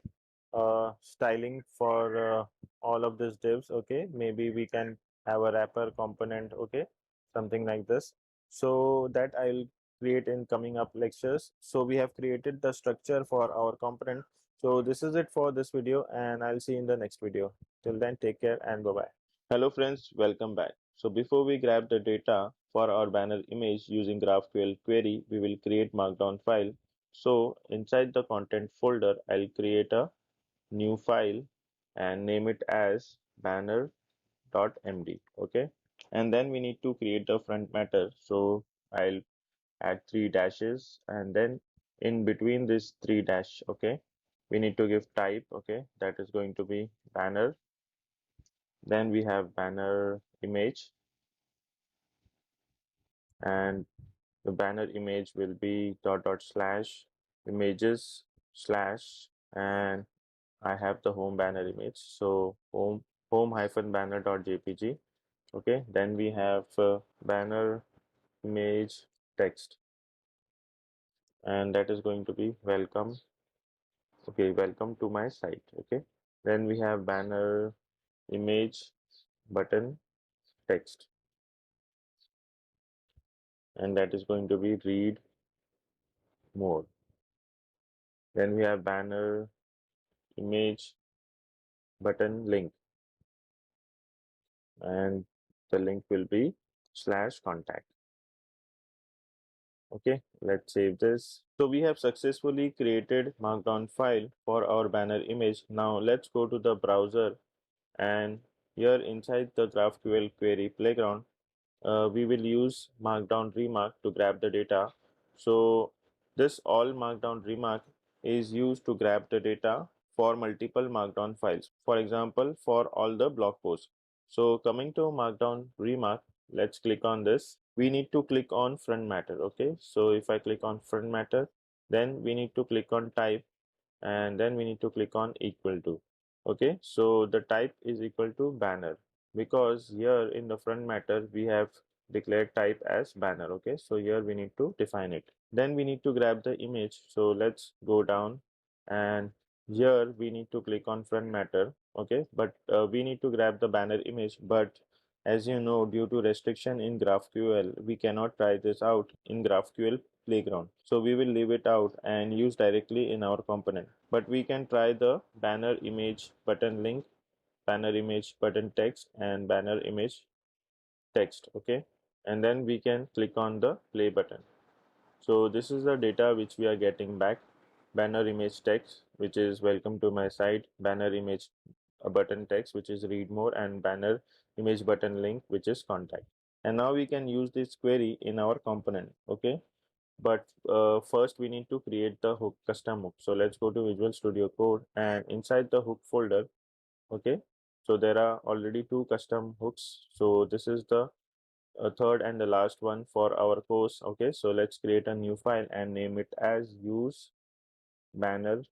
[SPEAKER 1] styling for all of these divs. Okay, maybe we can have a wrapper component. Okay, something like this. So that I'll create in coming up lectures. So we have created the structure for our component. So this is it for this video, and I'll see you in the next video. Till then, take care and bye bye. Hello friends, welcome back. So before we grab the data for our banner image using GraphQL query, we will create markdown file. So inside the content folder, I'll create a new file and name it as banner.md. Okay. And then we need to create the front matter. So I'll add three dashes, and then in between this three dash, okay, we need to give type. Okay, that is going to be banner. Then we have banner image, and the banner image will be dot dot slash images slash, and I have the home banner image. So home hyphen banner dot jpg. Okay, then we have banner image text, and that is going to be welcome. Okay, welcome to my site. Okay, then we have banner image button text, and that is going to be read more. Then we have banner image button link, and the link will be slash contact. Okay, let's save this. So we have successfully created markdown file for our banner image. Now let's go to the browser, and here inside the GraphQL query playground, we will use markdown remark to grab the data. So this all markdown remark is used to grab the data for multiple markdown files. For example, for all the blog posts. So coming to markdown remark, let's click on this. We need to click on front matter. Okay, so if I click on front matter, then we need to click on type, and then we need to click on equal to. Okay, so the type is equal to banner, because here in the front matter we have declared type as banner. Okay, so here we need to define it. Then we need to grab the image. So let's go down, and here we need to click on front matter. Okay, but we need to grab the banner image, but as you know, due to restriction in GraphQL, we cannot try this out in GraphQL playground. So we will leave it out and use directly in our component. But we can try the banner image button link, banner image button text, and banner image text. Okay, and then we can click on the play button. So this is the data which we are getting back. Banner image text, which is welcome to my site, banner image a button text, which is read more, and banner image button link, which is contact. And now we can use this query in our component. Okay, but first we need to create the hook, custom hook. So let's go to Visual Studio Code, and inside the hook folder, okay, so there are already two custom hooks. So this is the third and the last one for our course. Okay, so let's create a new file and name it as use banner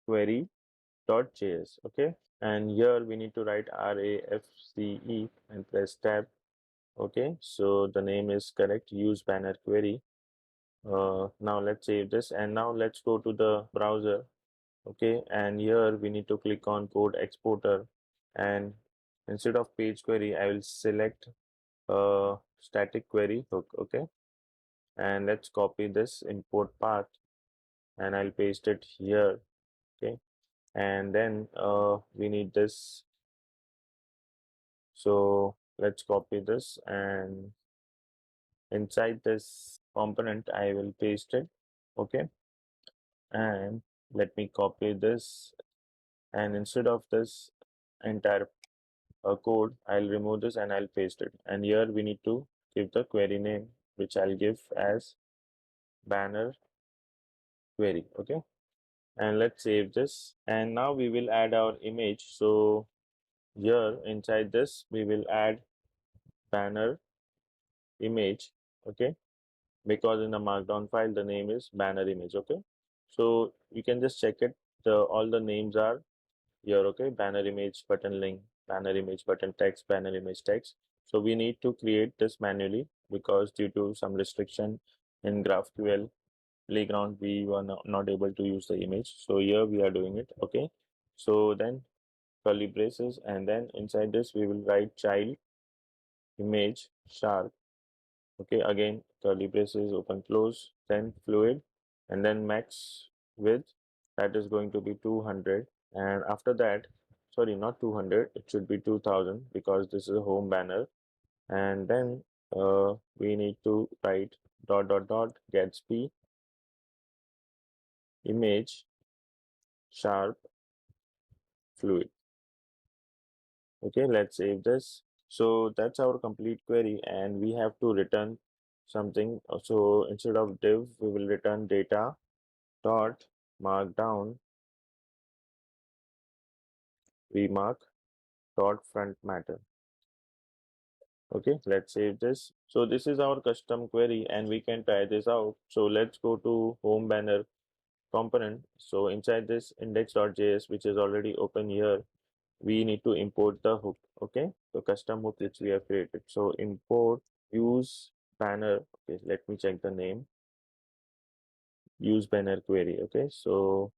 [SPEAKER 1] query.js. Okay, and here we need to write RAFCE and press tab. Okay, so the name is correct, use banner query. Now let's save this, and now let's go to the browser. Okay, and here we need to click on code exporter, and instead of page query I will select static query hook. Okay, and let's copy this import path, and I'll paste it here. Okay, and then we need this, so let's copy this, and inside this component I will paste it. Okay, and let me copy this, and instead of this entire code, I'll remove this and I'll paste it. And here we need to give the query name, which I'll give as banner query. Okay, and let's save this, and now we will add our image. So here inside this we will add banner image. Okay, because in the markdown file the name is banner image. Okay, so you can just check it, all the names are here. Okay, banner image button link, banner image button text, banner image text. So we need to create this manually because due to some restriction in GraphQL playground we were not able to use the image, so here we are doing it. Okay, so then curly braces, and then inside this we will write child image sharp. Okay, again curly braces, open close, then fluid, and then max width, that is going to be 200. And after that, sorry, not 200, it should be 2000 because this is a home banner. And then we need to write dot dot dot Gatsby image sharp fluid. Okay, let's save this. So that's our complete query, and we have to return something. So instead of div we will return data dot markdown remark dot front matter. Okay, let's save this. So this is our custom query, and we can try this out. So let's go to home banner component. So inside this index.js, which is already open here, we need to import the hook. Okay, so custom hook which we have created. So import use banner. Okay, let me check the name, use banner query. Okay, so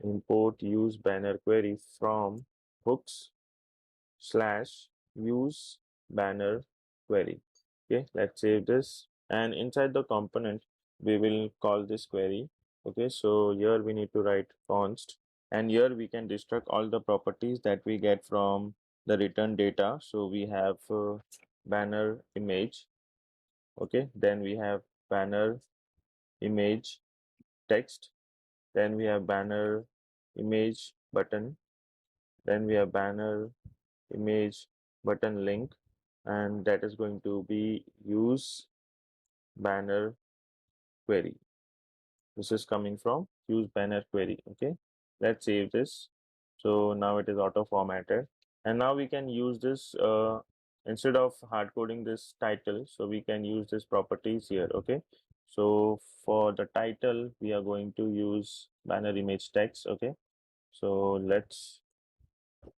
[SPEAKER 1] import use banner query from hooks slash use banner query. Okay, let's save this, and inside the component we will call this query. Okay, so here we need to write const, and here we can destruct all the properties that we get from the return data. So we have banner image. Okay, then we have banner image text, then we have banner image button, then we have banner image button link, and that is going to be use banner query. This is coming from use banner query. Okay, let's save this. So now it is auto formatted, and now we can use this instead of hard coding this title, so we can use this properties here. Okay, so for the title we are going to use banner image text. Okay, so let's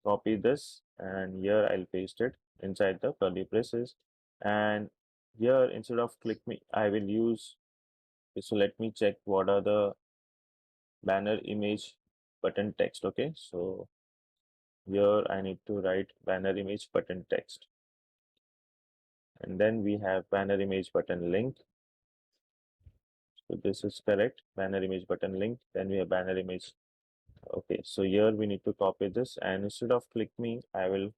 [SPEAKER 1] copy this, and here I'll paste it inside the curly braces, and here instead of click me I will use, so let me check what are the banner image button text. Okay, so here I need to write banner image button text, and then we have banner image button link. So this is correct, banner image button link, then we have banner image. Okay, so here we need to copy this, and instead of click me I will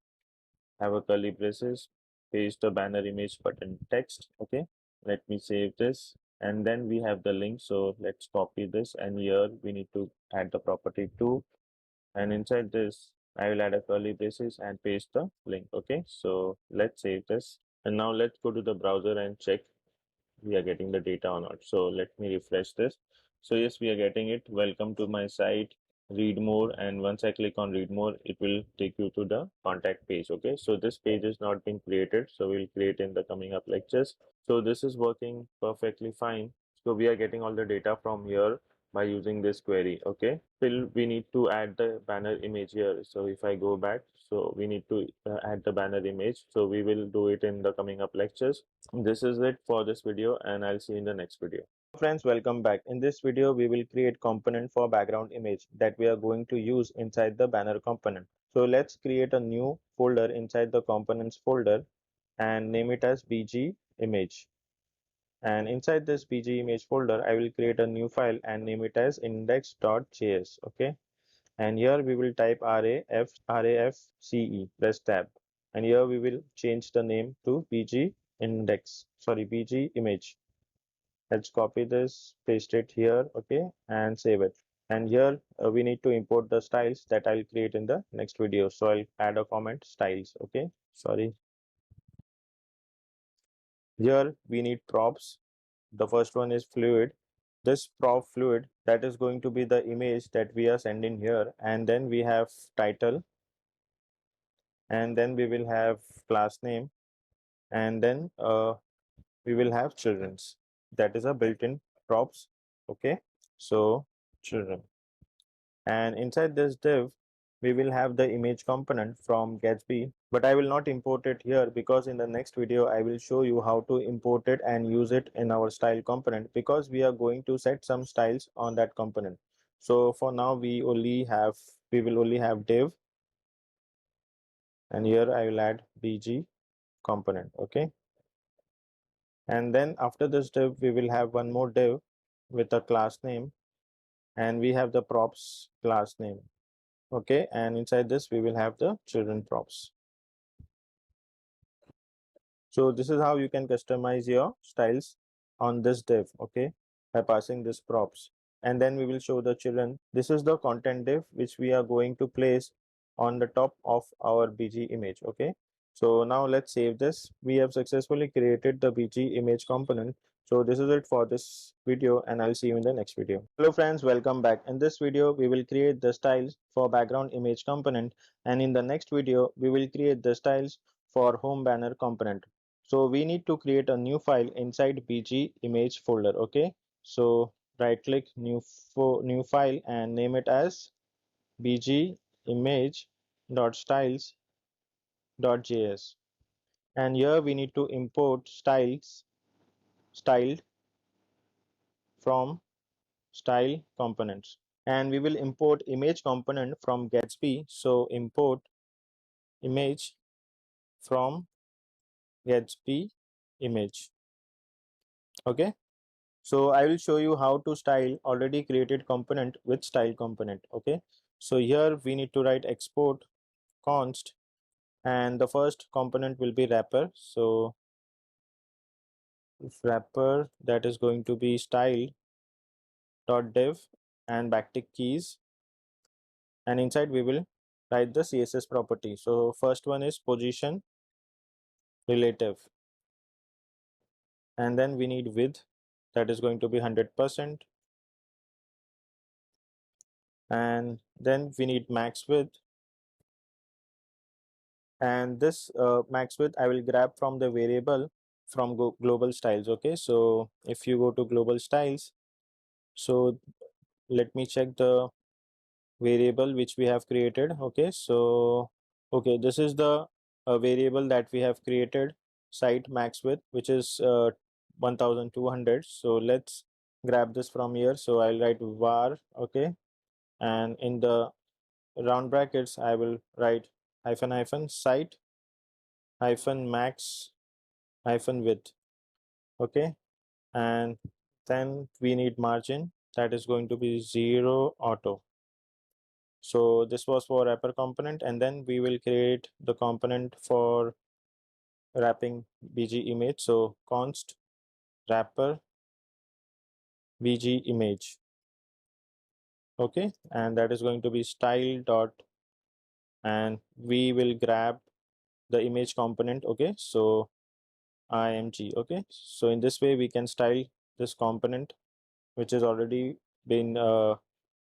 [SPEAKER 1] have a curly braces, paste the banner image button text. Okay, let me save this, and then we have the link. So let's copy this, and here we need to add the property to, and inside this I will add a curly braces and paste the link. Okay, so let's save this, and now let's go to the browser and check we are getting the data or not. So let me refresh this. So yes, we are getting it. Welcome to my site, read more, and once I click on read more it will take you to the contact page. Okay, so this page is not been created, so we'll create in the coming up lectures. So this is working perfectly fine. So we are getting all the data from here by using this query. Okay, still we need to add the banner image here. So if I go back, so we need to add the banner image, so we will do it in the coming up lectures. This is it for this video, and I'll see you in the next video. Friends, welcome back. In this video we will create component for background image that we are going to use inside the banner component. So let's create a new folder inside the components folder and name it as bg image. And inside this bg image folder I will create a new file and name it as index.js. Okay, and here we will type rafce, press tab, and here we will change the name to bg image. Let's copy this, paste it here. Okay, and save it. And here we need to import the styles that I'll create in the next video. So I'll add a comment styles. Okay, sorry, here we need props The first one is fluid. This prop fluid, that is going to be the image that we are sending here, and then we have title, and then we will have class name, and then we will have children's. That is a built-in props. Okay, so children. And inside this div, we will have the image component from Gatsby, but I will not import it here because in the next video I will show you how to import it and use it in our style component, because we are going to set some styles on that component. So for now we will only have div, and here I will add bg component. Okay, and then after this div we will have one more div with a class name, and we have the props class name. Okay, and inside this we will have the children props. So this is how you can customize your styles on this div, okay, by passing this props. And then we will show the children. This is the content div which we are going to place on the top of our bg image. Okay, so now let's save this. We have successfully created the bg image component. So this is it for this video, and I'll see you in the next video. Hello friends, welcome back. In this video we will create the styles for background image component, and in the next video we will create the styles for home banner component. So we need to create a new file inside bg image folder. Okay, so right click new file and name it as bg image dot styles.js. And here we need to import styled from style components, and we will import image component from Gatsby. So import image from Gatsby image. Okay, so I will show you how to style already created component with style component. Okay, so here we need to write export const, and the first component will be wrapper. So wrapper, that is going to be style dot div and backtick keys, and inside we will write the css property. So first one is position relative, and then we need width, that is going to be 100%, and then we need max width, and this max width I will grab from the variable from global styles. Okay, so if you go to global styles, so let me check the variable which we have created. Okay, so okay, this is the variable that we have created, site max width, which is 1200. So let's grab this from here. So I'll write var. Okay, and in the round brackets I will write hyphen hyphen site hyphen max hyphen width. Okay, and then we need margin, that is going to be 0 auto. So this was for wrapper component, and then we will create the component for wrapping bg image. So const wrapper bg image. Okay, and that is going to be style dot, and we will grab the image component. Okay, so img. Okay, so in this way we can style this component which is already been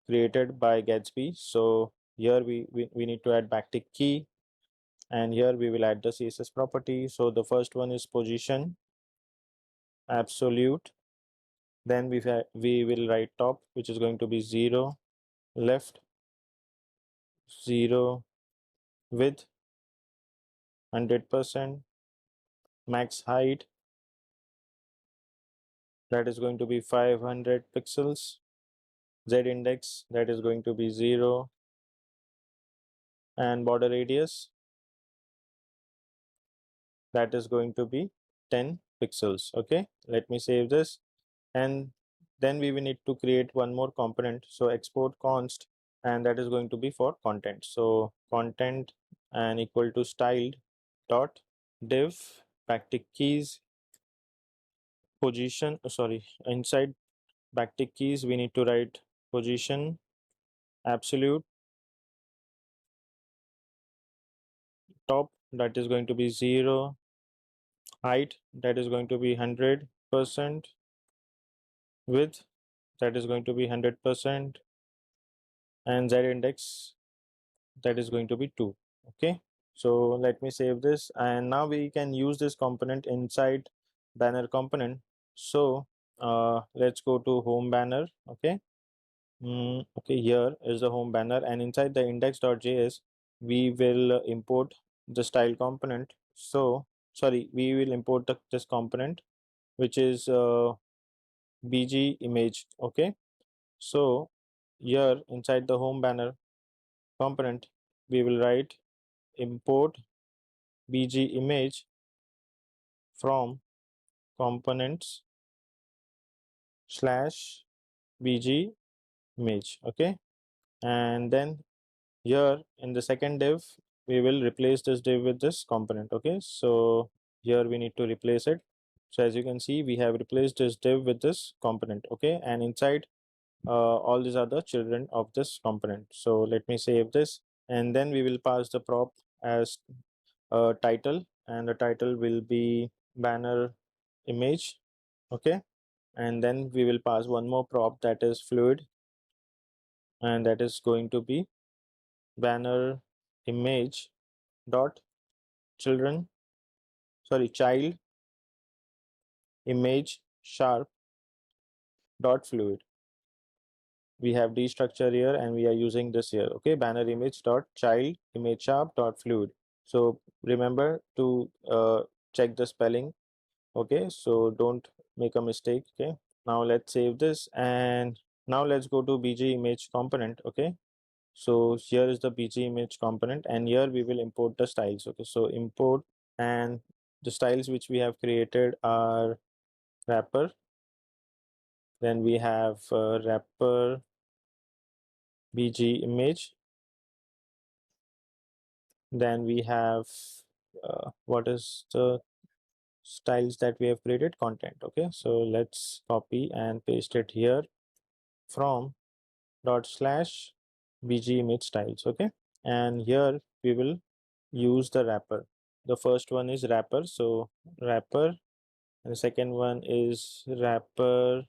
[SPEAKER 1] created by Gatsby. So here we need to add backtick key, and here we will add the css property. So the first one is position absolute, then we will write top, which is going to be 0, left 0, width 100%, max height, that is going to be 500 pixels, z index, that is going to be 0, and border radius, that is going to be 10 pixels. Okay, let me save this, and then we will need to create one more component. So export const, and that is going to be for content. So content and equal to styled dot div backtick keys position, sorry, inside backtick keys we need to write position absolute top, that is going to be 0, height, that is going to be 100%, width, that is going to be 100%, and z index, that is going to be 2. Okay, so let me save this, and now we can use this component inside banner component. So let's go to home banner. Okay. Okay, here is the home banner, and inside the index.js we will import the style component. So sorry, we will import this component, which is bg image. Okay, so here inside the home banner component we will write import bg image from components slash bg image. Okay, and then here in the second div we will replace this div with this component. Okay, so here we need to replace it. So as you can see, we have replaced this div with this component. Okay, and inside all these are the children of this component. So let me save this, and then we will pass the prop as a title, and the title will be banner image. Okay, and then we will pass one more prop, that is fluid, and that is going to be banner image dot children, sorry, child image sharp dot fluid. We have d structure here and we are using this here. Okay, banner image dot child image sharp dot fluid. So remember to check the spelling. Okay, so don't make a mistake. Okay, now let's save this, and now let's go to bg image component. Okay, so here is the bg image component, and here we will import the styles. Okay, so import, and the styles which we have created are wrapper, then we have wrapper bg image, then we have what is the styles that we have created, content. Okay, so let's copy and paste it here from dot slash bg image styles. Okay, and here we will use the wrapper. The first one is wrapper, so wrapper, and the second one is wrapper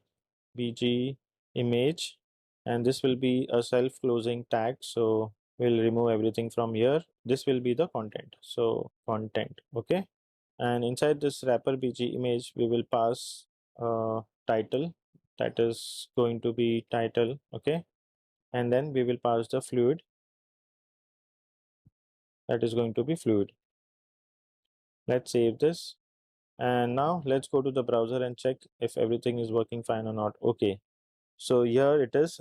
[SPEAKER 1] bg image, and this will be a self-closing tag, so we'll remove everything from here. This will be the content, so content. Okay, and inside this wrapper bg image we will pass title, that is going to be title. Okay, and then we will pass the fluid, that is going to be fluid. Let's save this, and now let's go to the browser and check if everything is working fine or not. Okay, so here it is.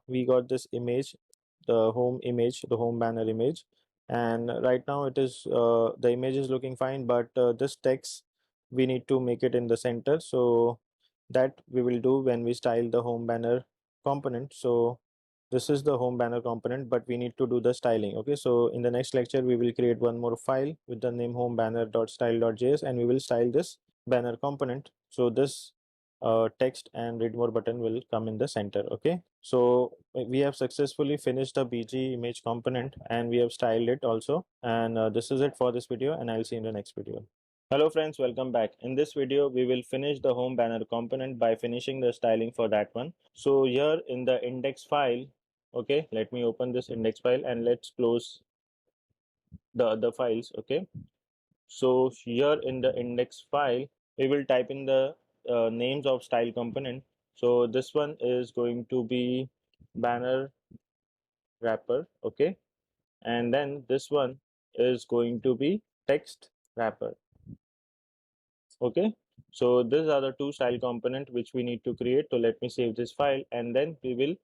[SPEAKER 1] We got this image, the home image, the home banner image, and right now it is the image is looking fine, but this text we need to make it in the center, so that we will do when we style the home banner component. So this is the home banner component, but we need to do the styling. Okay, so in the next lecture we will create one more file with the name home banner.style.js, and we will style this banner component. So this text and read more button will come in the center. Okay, so we have successfully finished the bg image component and we have styled it also, and this is it for this video, and I'll see you in the next video. Hello friends, welcome back. In this video we will finish the home banner component by finishing the styling for that one. So here in the index file, okay, let me open this index file and let's close the other files. Okay, so here in the index file we will type in the names of style component. So this one is going to be banner wrapper. Okay, and then this one is going to be text wrapper. Okay, so these are the two style component which we need to create. So let me save this file, and then we will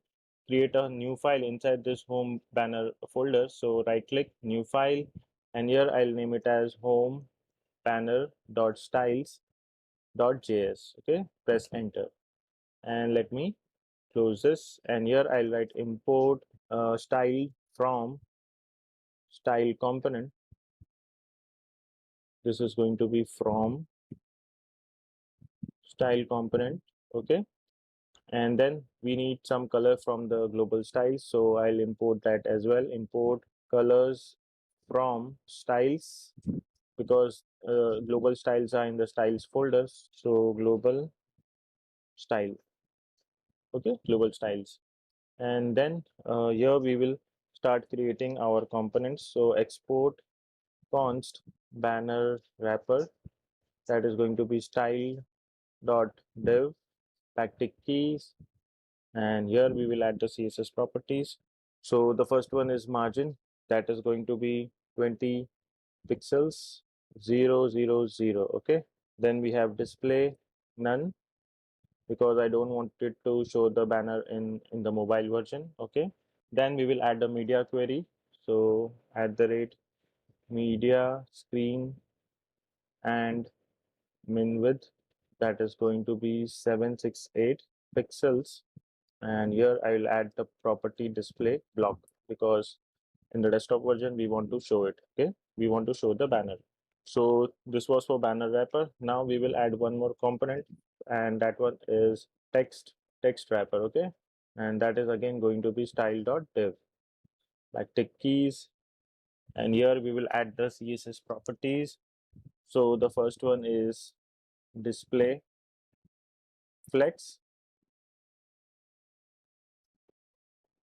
[SPEAKER 1] create a new file inside this home banner folder. So right click, new file, and here I'll name it as home banner dot styles dot js. Okay, press enter, and let me close this, and here I'll write import style from style component. This is going to be from style component. Okay, and then we need some color from the global styles, so I'll import that as well. Import colors from styles, because global styles are in the styles folders. So global style. okay, global styles. And then here we will start creating our components. So export const banner wrapper, that is going to be style dot div backtick keys, and here we will add the CSS properties. So the first one is margin, that is going to be 20 pixels, 000, okay. Then we have display none, because I don't want it to show the banner in the mobile version, okay. Then we will add the media query. So at the rate media screen and min width, that is going to be 768 pixels. And here I will add the property display block, because in the desktop version we want to show it, okay, we want to show the banner. So this was for banner wrapper. Now we will add one more component, and that one is text wrapper, okay. And that is again going to be style.div like tick keys. And here we will add the CSS properties. So the first one is display flex.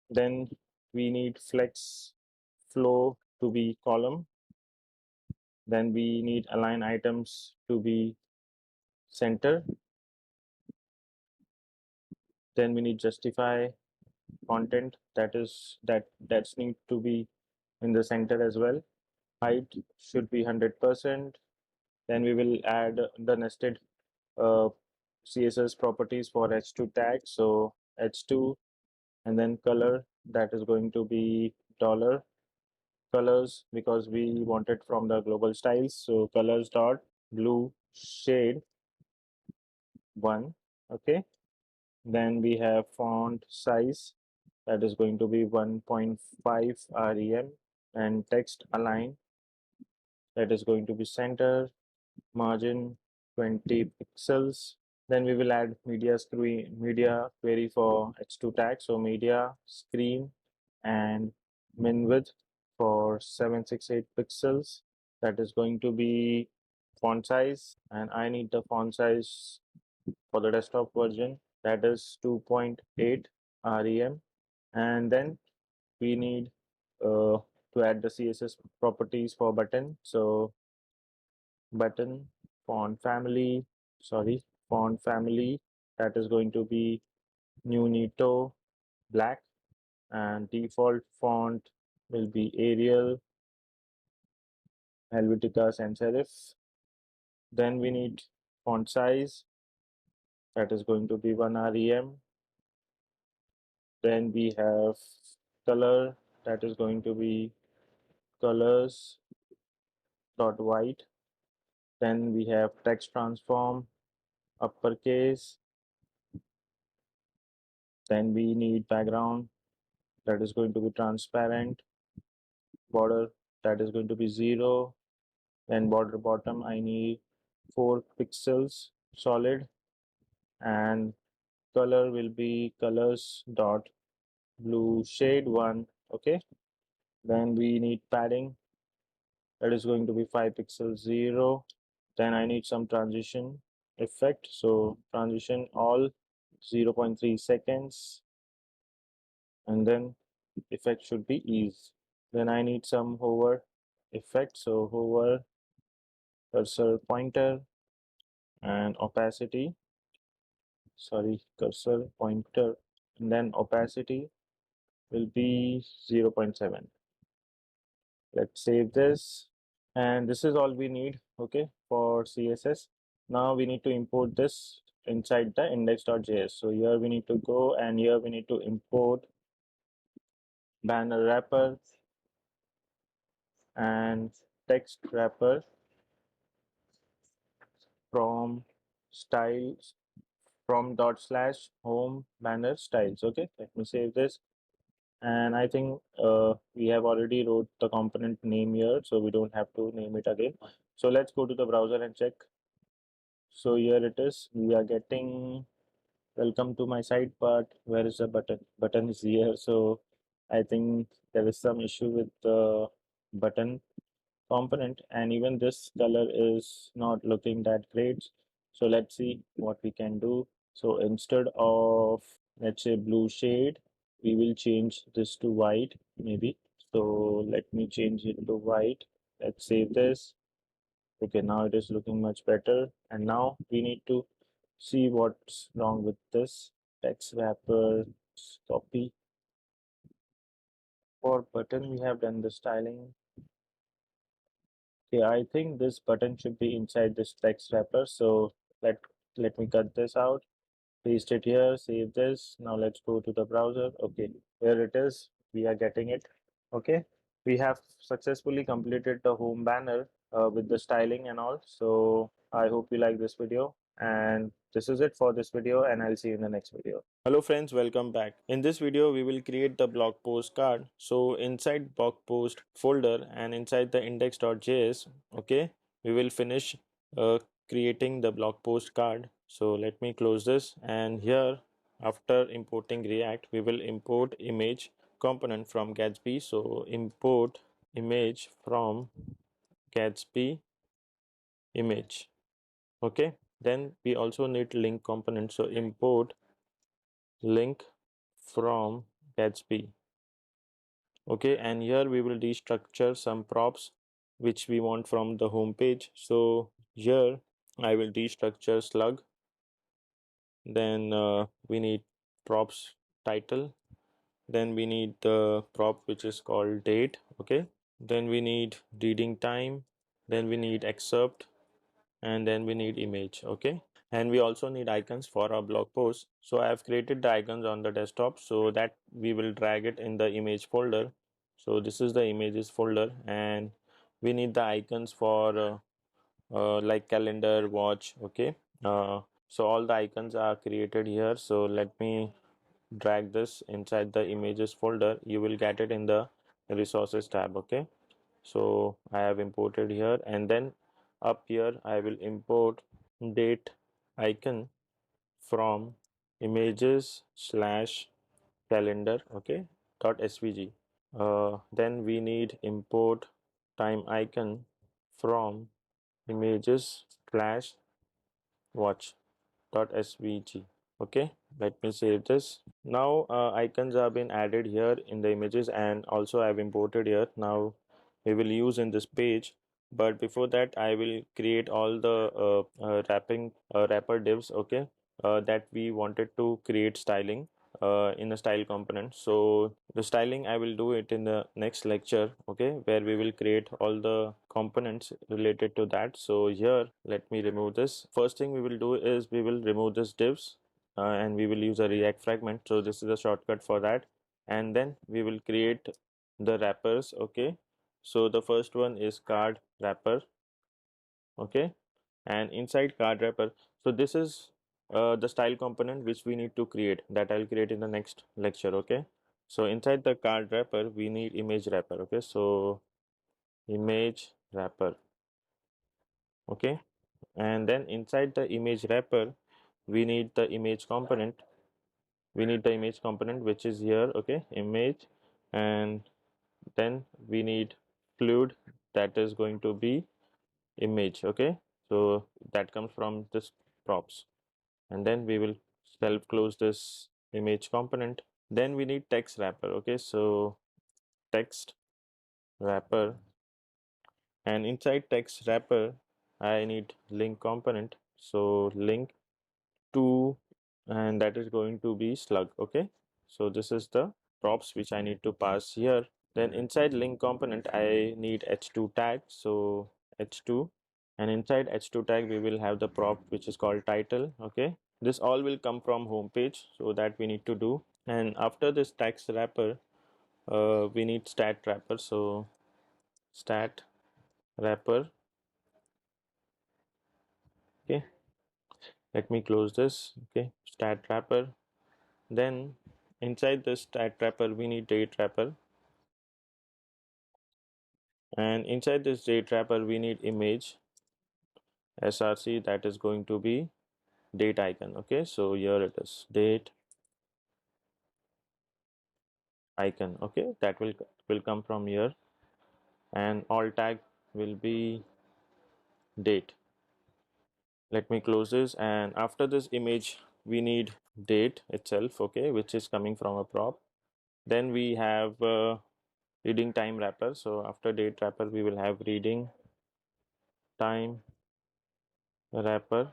[SPEAKER 1] Then we need flex flow to be column. Then we need align items to be center. Then we need justify content, that's need to be in the center as well. Height should be 100%. Then we will add the nested uh, CSS properties for h2 tag. So h2, and then color, that is going to be dollar colors, because we want it from the global styles. So colors dot blue shade 1, okay. Then we have font size, that is going to be 1.5 rem, and text align, that is going to be center, margin 20 pixels. Then we will add media query for h2 tag. So media screen and min width for 768 pixels, that is going to be font size, and I need the font size for the desktop version, that is 2.8 rem. And then we need to add the CSS properties for button. So button font family, sorry, font family, that is going to be Nunito black, and default font will be Arial, Helvetica, sans serif. Then we need font size, that is going to be 1 rem. Then we have color, that is going to be colors dot white. Then we have text transform uppercase. Then we need background, that is going to be transparent. Border, that is going to be 0. Then border bottom, I need 4 pixels solid. And color will be colors dot blue shade 1, okay. Then we need padding, that is going to be 5 pixels 0. Then I need some transition effect, so transition all 0.3 seconds, and then effect should be ease. Then I need some hover effect, so hover cursor pointer and opacity, sorry, cursor pointer, and then opacity will be 0.7. Let's save this, and this is all we need, okay, for CSS. Now we need to import this inside the index.js. So here we need to go, and here we need to import banner wrapper and text wrapper from styles, from dot slash home banner styles, okay. Let me save this. And I think we have already wrote the component name here, so we don't have to name it again. So let's go to the browser and check. So here it is, we are getting welcome to my site, but where is the button is here. So I think there is some issue with the button component, and even this color is not looking that great. So let's see what we can do. So instead of let's say blue shade. We will change this to white maybe. So let me change it to white. Let's save this. Okay, now it is looking much better. And now we need to see what's wrong with this text wrapper. Copy. For button, we have done the styling. Okay, I think this button should be inside this text wrapper. So let let me cut this out, paste it here, save this. Now let's go to the browser. Okay, here it is. We are getting it. Okay, we have successfully completed the home banner with the styling and all. So I hope you like this video, and this is it for this video, and I'll see you in the next video. Hello friends, welcome back. In this video, we will create the blog post card. So inside blog post folder and inside the index.js, okay, we will finish creating the blog post card. So let me close this, and here after importing React, we will import image component from Gatsby. So import image from Gatsby image. Okay, then we also need link component. So import link from Gatsby. Okay, and here we will destructure some props which we want from the home page. So here I will destructure slug. Then we need props title. Then we need the prop which is called date. Okay, then we need reading time. Then we need excerpt, and then we need image. Okay, and we also need icons for our blog post. So I have created the icons on the desktop so that we will drag it in the image folder. So this is the images folder, and we need the icons for like calendar, watch. Okay, so all the icons are created here. So let me drag this inside the images folder. You will get it in the resources tab. Okay, so I have imported here, and then up here I will import date icon from images slash calendar. Okay, dot svg. Then we need import time icon from images slash watch dot svg. Okay, let me save this. Now icons have been added here in the images, and also I've imported here. Now we will use in this page, but before that I will create all the wrapper divs. Okay, that we wanted to create styling in a style component. So the styling I will do it in the next lecture. Okay, where we will create all the components related to that. So here let me remove this. First thing we will do is we will remove this divs, and we will use a React fragment. So this is a shortcut for that, and then we will create the wrappers. Okay, so the first one is card wrapper. Okay, and inside card wrapper, so this is the style component which we need to create, that I'll create in the next lecture. Okay, so inside the card wrapper we need image wrapper. Okay, so image wrapper. Okay, and then inside the image wrapper we need the image component. Which is here. Okay, image, and then we need fluid, that is going to be image. Okay, so that comes from this props, and then we will self close this image component. Then we need text wrapper. Okay, so text wrapper, and inside text wrapper I need link component. So link to, and that is going to be slug. Okay, so this is the props which I need to pass here. Then inside link component I need h2 tag. So h2, and inside h2 tag we will have the prop which is called title. Okay, this all will come from home page, so that we need to do. And after this text wrapper we need stat wrapper. So stat wrapper. Okay, let me close this. Okay, stat wrapper. Then inside this stat wrapper we need date wrapper, and inside this date wrapper we need image src, that is going to be date icon. Okay, so here it is, date icon. Okay, that will come from here, and all tag will be date. Let me close this, and after this image we need date itself, okay, which is coming from a prop. Then we have reading time wrapper. So after date wrapper, we will have reading time wrapper.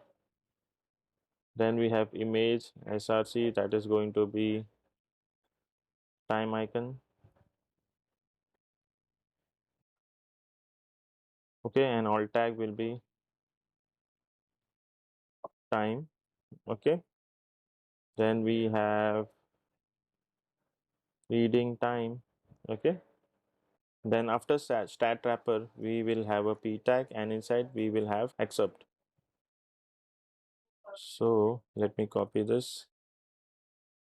[SPEAKER 1] Then we have image src, that is going to be time icon, okay, and alt tag will be time, okay. Then we have reading time, okay. Then after stat wrapper, we will have a p tag, and inside we will have except. So let me copy this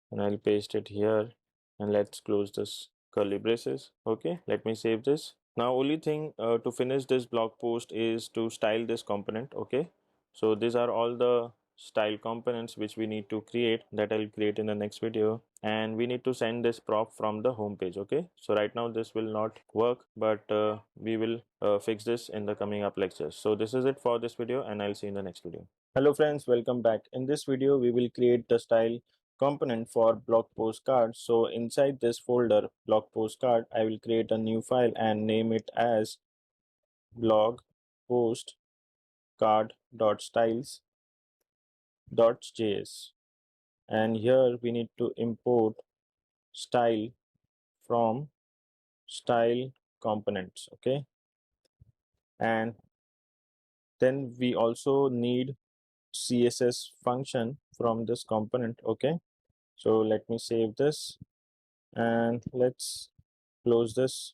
[SPEAKER 1] and I'll paste it here, and let's close this curly braces. Okay, let me save this. Now only thing to finish this blog post is to style this component. Okay, so these are all the style components which we need to create, that I'll create in the next video, and we need to send this prop from the home page. Okay, so right now this will not work, but we will fix this in the coming up lectures. So this is it for this video, and I'll see you in the next video. Hello friends, welcome back. In this video we will create the style component for blog post card. So inside this folder blog post card, I will create a new file and name it as blog post card.styles.js, and here we need to import style from style components. Okay, and then we also need css function from this component. Okay, so let me save this and let's close this,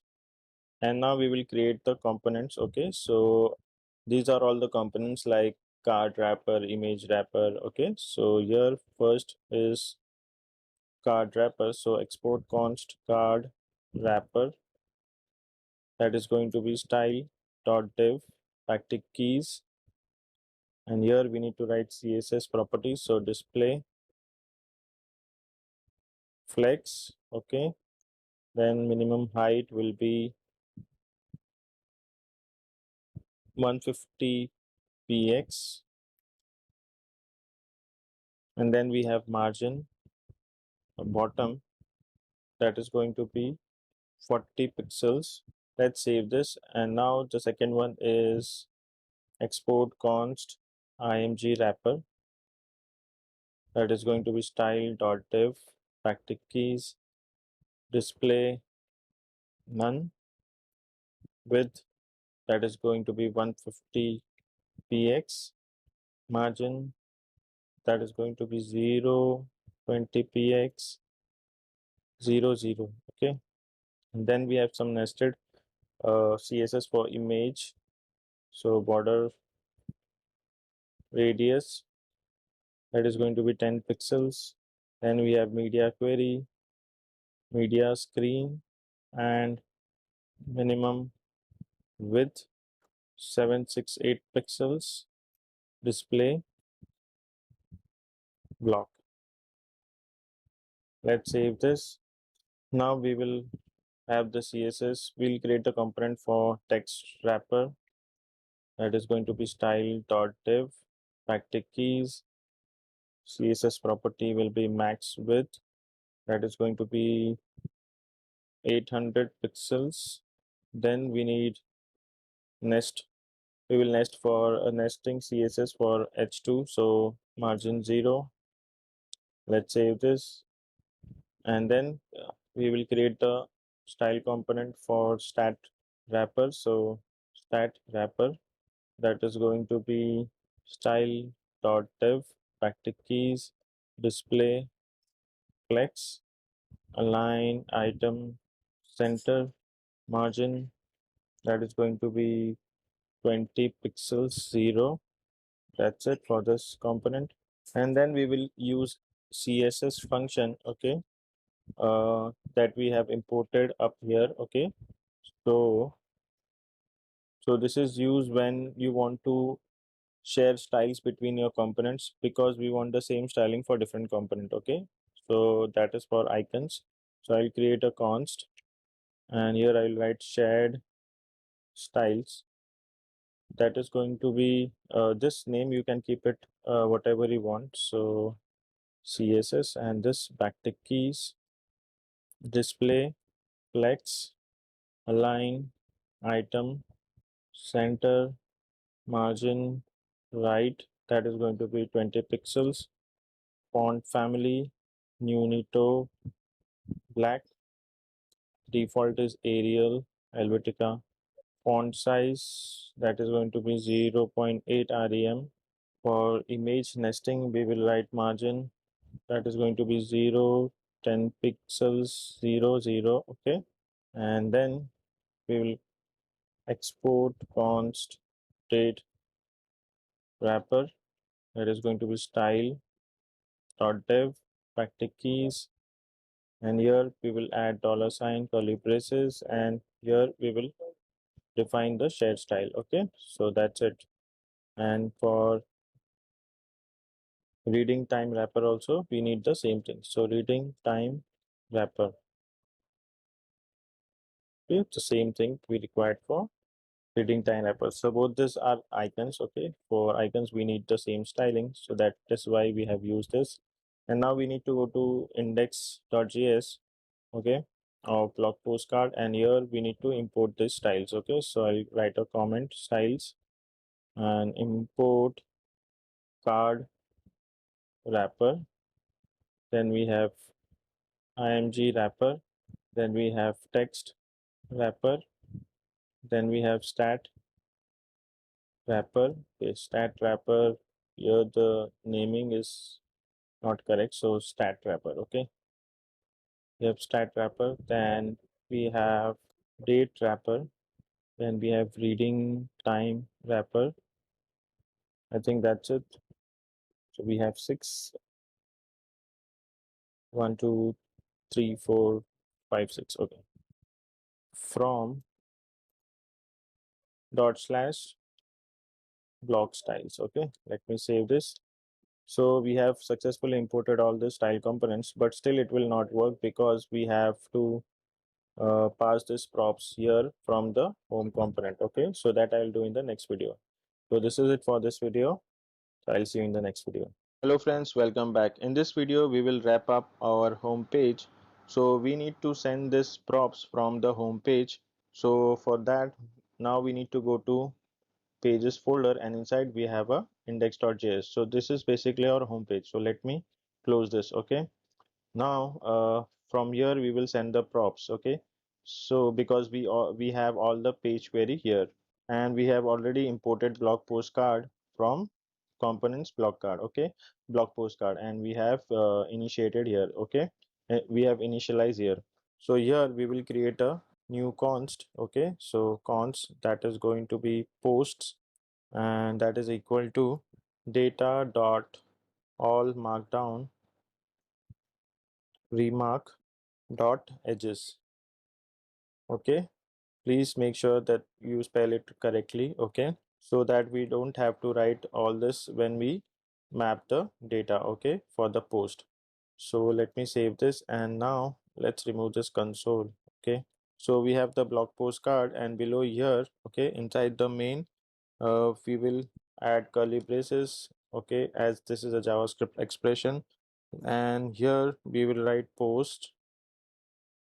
[SPEAKER 1] and now we will create the components. Okay, so these are all the components like card wrapper, image wrapper. Okay, so here first is card wrapper, so export const card wrapper, that is going to be style.div backtick keys, and here we need to write css properties, so display flex. Okay, then minimum height will be 150 px, and then we have margin bottom, that is going to be 40 pixels. Let's save this, and now the second one is export const img wrapper, that is going to be style.div backtick keys, display none, width, that is going to be 150 px, margin, that is going to be 0 20 px 0 0. Okay, and then we have some nested css for image, so border radius, that is going to be 10 pixels. Then we have media query, media screen, and minimum width 768 pixels, display block. Let's save this. Now we will have the css. We'll create a component for text wrapper, that is going to be style.div backtick keys, css property will be max width, that is going to be 800 pixels. Then we need nest, we will nest for a nesting css for h2, so margin 0. Let's save this, and then we will create the style component for stat wrapper, so stat wrapper, that is going to be style.div backtick keys, display flex, align item center, margin, that is going to be 20 pixels 0. That's it for this component, and then we will use css function. Okay, that we have imported up here. Okay, so this is used when you want to share styles between your components, because we want the same styling for different component. Okay, so that is for icons. So I'll create a const, and here I'll write shared styles, that is going to be this name, you can keep it whatever you want. So CSS, and this backtick keys, display, flex, align, item, center, margin, right, that is going to be 20 pixels, font family, Nunito, black, default is Arial, Helvetica, font size, that is going to be 0.8 rem. For image nesting, we will write margin, that is going to be 0, 10 pixels, 0, 0, okay. And then we will export const date wrapper, that is going to be style dot dev, backtick keys, and here we will add dollar sign, curly braces, and here we will define the shared style, okay. So that's it. And for reading time wrapper also we need the same thing, so reading time wrapper, okay, it's the same thing we required for reading time wrapper. So both these are icons, okay. For icons we need the same styling, so that is why we have used this. And now we need to go to index.js, okay, of blog postcard, and here we need to import these styles, okay. So I'll write a comment styles and import card wrapper, then we have img wrapper, then we have text wrapper, then we have stat wrapper. Okay, stat wrapper, here the naming is not correct, so stat wrapper, okay. We have stat wrapper, then we have date wrapper, then we have reading time wrapper. I think that's it. So we have 6, 1, 2, 3, 4, 5, 6, okay. From dot slash block styles, okay. Let me save this. So we have successfully imported all the style components, but still it will not work because we have to pass this props here from the home component, okay. So that I'll do in the next video. So this is it for this video. I'll see you in the next video. Hello friends, welcome back. In this video we will wrap up our home page. So we need to send this props from the home page. So for that, now we need to go to pages folder, and inside we have a index.js. So this is basically our home page. So let me close this, okay. Now from here we will send the props, okay. So because we have all the page query here, and we have already imported blog postcard from components block card, okay, blog postcard, and we have initiated here, okay. We have initialized here. So here we will create a new const, okay. So const that is going to be posts, and that is equal to data dot all markdown remark dot edges, okay. Please make sure that you spell it correctly, okay, so that we don't have to write all this when we map the data, okay, for the post. So let me save this, and now let's remove this console, okay. So we have the blog postcard, and below here, okay, inside the main, we will add curly braces, okay, as this is a JavaScript expression, and here we will write post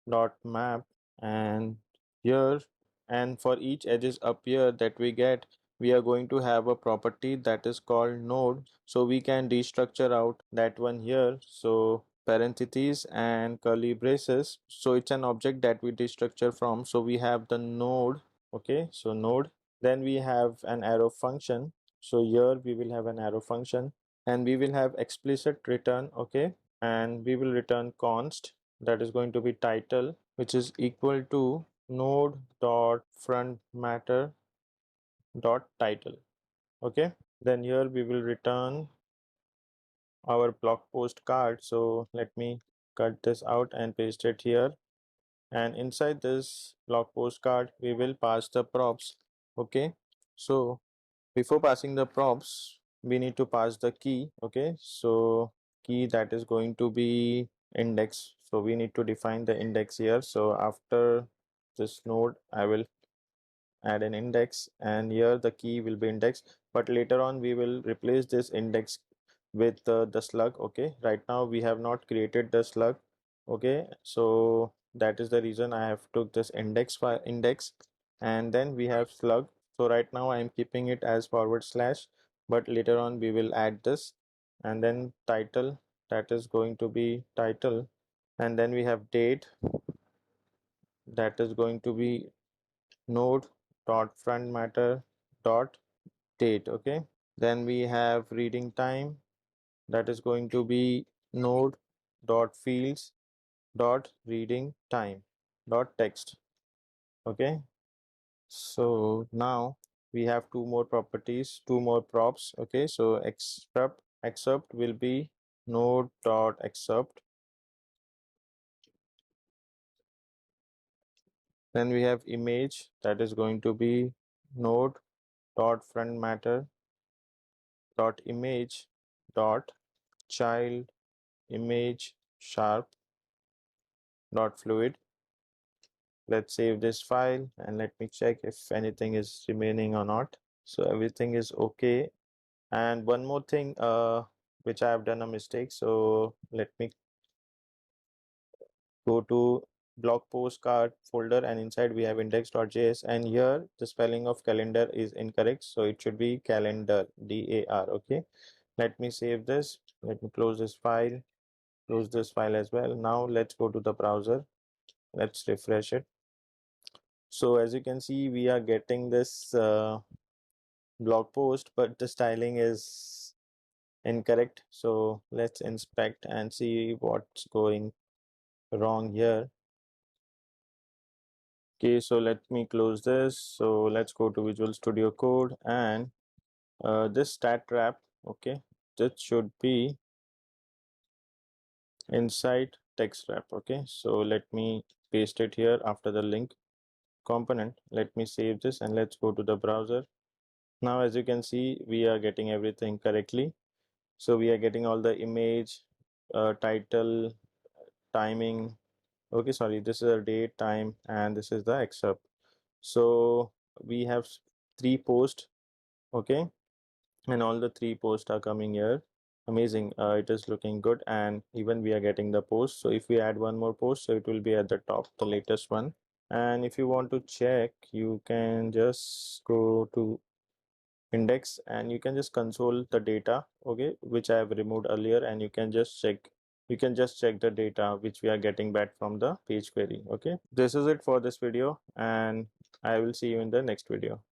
[SPEAKER 1] dot map, and here, and for each edges up here that we get, we are going to have a property that is called node, so we can destructure out that one here. So parentheses and curly braces, so it's an object that we destructure from. So we have the node, okay, so node, then we have an arrow function. So here we will have an arrow function, and we will have explicit return, okay, and we will return const, that is going to be title, which is equal to node dot front matter dot title, okay. Then here we will return our blog post card. So let me cut this out and paste it here, and inside this blog post card we will pass the props, okay. So before passing the props we need to pass the key, okay. So key that is going to be index, so we need to define the index here. So after this node I will add an index, and here the key will be index, but later on we will replace this index with the slug. Okay, right now we have not created the slug. Okay, so that is the reason I have took this index file index, and then we have slug. So right now I am keeping it as forward slash, but later on we will add this. And then title, that is going to be title, and then we have date, that is going to be node dot front matter dot date. Okay, then we have reading time, that is going to be node dot fields dot reading time dot text. Okay, so now we have two more properties, two more props. Okay, so excerpt will be node dot excerpt. Then we have image, that is going to be node dot front matter dot image dot child image sharp dot fluid. Let's save this file and let me check if anything is remaining or not. So everything is okay. And one more thing, which I have done a mistake. So let me go to blog postcard folder, and inside we have index.js, and here the spelling of calendar is incorrect. So it should be calendar, DAR. Okay. Let me save this. Let me close this file, close this file as well. Now let's go to the browser. Let's refresh it. So as you can see, we are getting this blog post, but the styling is incorrect. So let's inspect and see what's going wrong here. Okay, so let me close this. So let's go to Visual Studio Code, and this stat wrap. Okay, this should be inside text wrap. Okay, so let me paste it here after the link component. Let me save this and let's go to the browser. Now as you can see, we are getting everything correctly. So we are getting all the image, title, timing. Okay, sorry, this is a date, time, and this is the excerpt. So we have three posts. Okay, and all the three posts are coming here. Amazing. It is looking good, and even we are getting the post. So if we add one more post, so it will be at the top, the latest one. And if you want to check, you can just go to index and you can just console the data, okay, which I have removed earlier, and you can just check the data which we are getting back from the page query. Okay, this is it for this video, and I will see you in the next video.